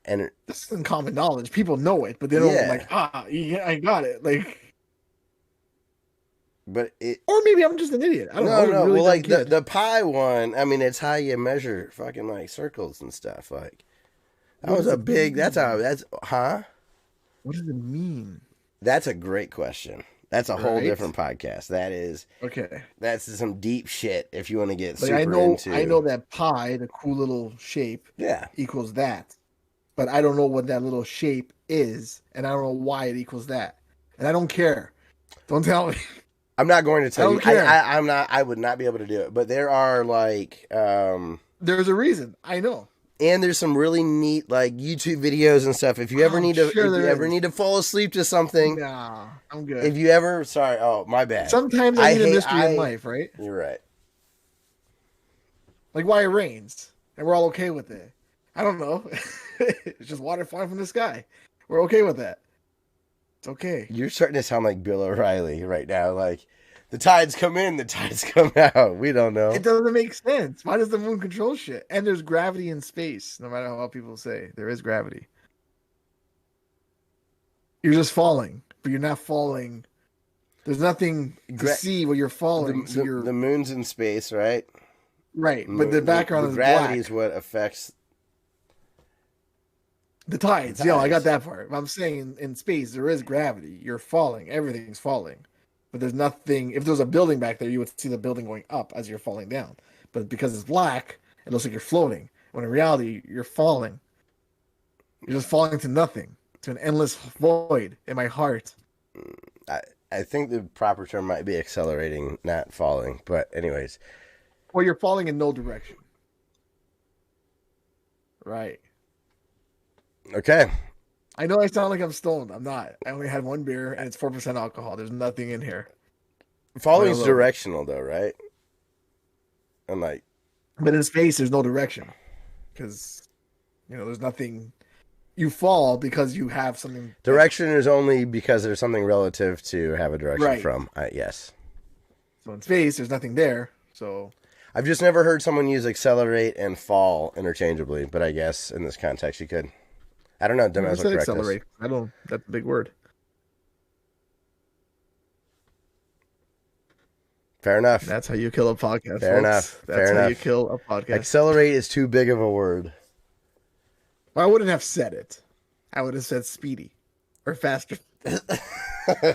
And This isn't common knowledge. People know it, but they don't yeah, I got it. Like, but it. or maybe I'm just an idiot. I don't know. No. Really Well, like kid. the pi one. I mean, it's how you measure fucking like circles and stuff. Like that What was does a it big. mean? Huh? What does it mean? That's a great question. That's a whole Right? different podcast. Okay. That's some deep shit. If you want to get Like, super into. I know that pi, the cool little shape, Yeah. equals that. But I don't know what that little shape is, and I don't know why it equals that. And I don't care. Don't tell me. I'm not going to tell you. don't care. I'm not. I would not be able to do it. But there are like. There's a reason. I know. And there's some really neat like YouTube videos and stuff. If you ever need to, sure if you there ever is. need to fall asleep to something, Nah, I'm good. if you ever, sorry, oh my bad. Sometimes I need a mystery in life, right? You're right. Like why it rains, and we're all okay with it. I don't know. It's just water falling from the sky. We're okay with that. It's okay. You're starting to sound like Bill O'Reilly right now. Like the tides come in, the tides come out. We don't know. It doesn't make sense. Why does the moon control shit? And there's gravity in space. No matter how people say, there is gravity. You're just falling, but you're not falling. There's nothing to see where you're falling. The moon's in space, right? Right, but the background the is gravity black. is what affects the tides. Yeah, I got that part. But I'm saying in space there is gravity. You're falling. Everything's falling. But there's nothing. If there was a building back there, you would see the building going up as you're falling down. But because it's black, it looks like you're floating. When in reality, you're falling. You're just falling to nothing, to an endless void in my heart. I think the proper term might be accelerating, not falling. But anyways. Well, you're falling in no direction. Right. Okay. I know I sound like I'm stoned. I'm not. I only had one beer and it's 4% alcohol. There's nothing in here. Falling's directional though, right? I'm like, but in space, there's no direction because there's nothing. You fall because you have something. Direction is only because there's something relative to have a direction from. Yes. So in space, there's nothing there. So I've just never heard someone use accelerate and fall interchangeably, but I guess in this context you could. I don't know. Don't know how to correct accelerate. I don't. That's a big word. Fair enough. That's how you kill a podcast. Fair enough. That's how you kill a podcast. Accelerate is too big of a word. Well, I wouldn't have said it. I would have said speedy or faster.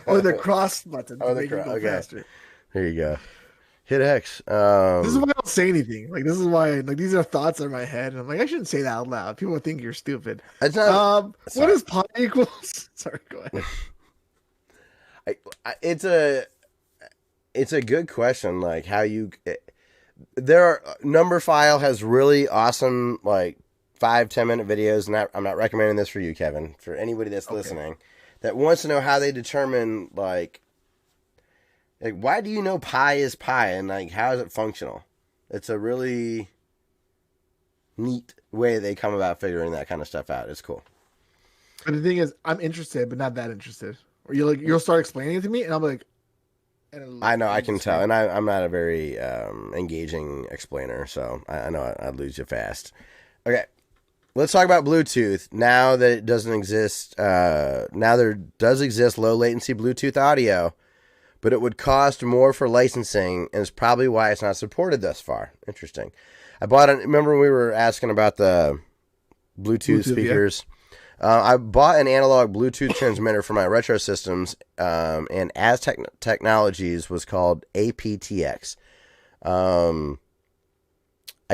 Or the cross button to make it go faster. There you go. Hit X. This is why I don't say anything. Like this is why these are thoughts in my head. And I'm like, I shouldn't say that out loud. People would think you're stupid. It's not, what is pi equals? Sorry, go ahead. It's a good question. Like how you number file has really awesome like 5-10 minute videos, and I'm not recommending this for you, Kevin. For anybody that's listening that wants to know how they determine like why do you know pi is pi and like how is it functional? It's a really neat way they come about figuring that kind of stuff out. It's cool. But the thing is, I'm interested, but not that interested. Or you'll start explaining it to me, and I'm like, I know, I can tell, and I'm not a very engaging explainer, so I know I'd lose you fast. Okay, let's talk about Bluetooth. Now that it doesn't exist, now there does exist low latency Bluetooth audio, but it would cost more for licensing, and it's probably why it's not supported thus far. Interesting. Remember we were asking about the Bluetooth speakers? Yeah. I bought an analog Bluetooth transmitter for my retro systems, and Aztec Technologies was called APTX. I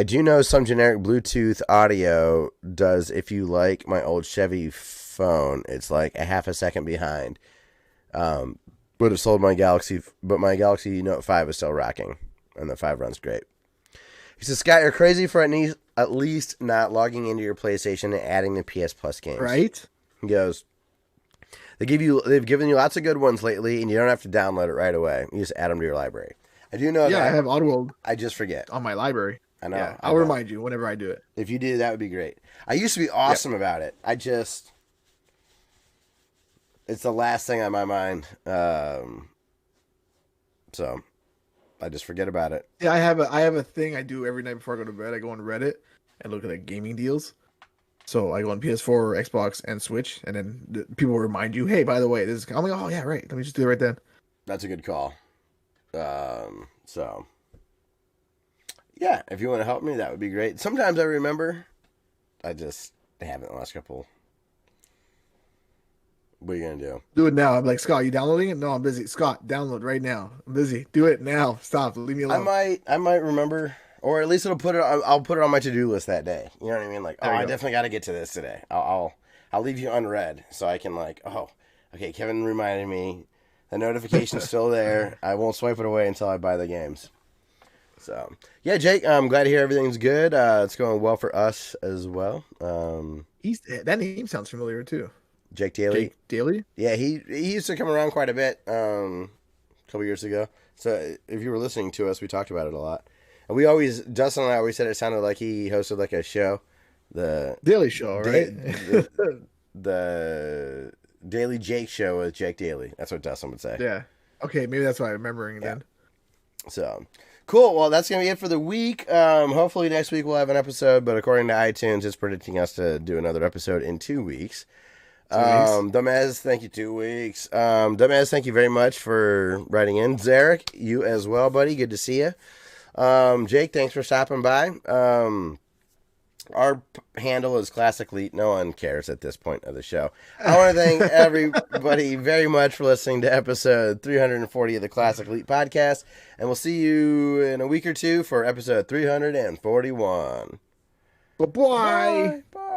do know some generic Bluetooth audio does, if you like my old Chevy phone, it's like a half a second behind. Would have sold my Galaxy, but my Galaxy Note 5 is still rocking, and the 5 runs great. He says, Scott, you're crazy for at least not logging into your PlayStation and adding the PS Plus games. Right? He goes, they've given you lots of good ones lately, and you don't have to download it right away. You just add them to your library. I do know that. Yeah, I have Oddworld. I just forget. On my library. I know. Yeah, I'll remind you whenever I do it. If you do, that would be great. I used to be awesome about it. It's the last thing on my mind. So I just forget about it. Yeah, I have a thing I do every night before I go to bed. I go on Reddit and look at the gaming deals. So I go on PS4, Xbox, and Switch, and then people will remind you, hey, by the way, this is... I'm like, oh, yeah, right. Let me just do it right then. That's a good call. So, yeah, if you want to help me, that would be great. Sometimes I remember. I just haven't the last couple. What are you going to do? Do it now. I'm like, Scott, you downloading it? No, I'm busy. Scott, download right now. I'm busy. Do it now. Stop. Leave me alone. I might remember, or at least I'll put it on my to-do list that day. You know what I mean? Like, I definitely got to get to this today. I'll leave you unread so I can like, oh, okay, Kevin reminded me. The notification's still there. I won't swipe it away until I buy the games. So, yeah, Jake, I'm glad to hear everything's good. It's going well for us as well. That name sounds familiar, too. Jake Daly. Jake Daly? Yeah, he used to come around quite a bit a couple years ago. So, if you were listening to us, we talked about it a lot. And Dustin and I always said it sounded like he hosted like a show. The Daily Show, right? the Daily Jake Show with Jake Daly. That's what Dustin would say. Yeah. Okay, maybe that's why I'm remembering then. So, cool. Well, that's going to be it for the week. Hopefully next week we'll have an episode, but according to iTunes, it's predicting us to do another episode in 2 weeks. Dumbass, thank you. 2 weeks. Dumbass, thank you very much for writing in. Zarek, you as well, buddy. Good to see you. Jake, thanks for stopping by. Our handle is Classic Leet. No one cares at this point of the show. I want to thank everybody very much for listening to episode 340 of the Classic Leet podcast. And we'll see you in a week or two for episode 341. Bye-bye. Bye.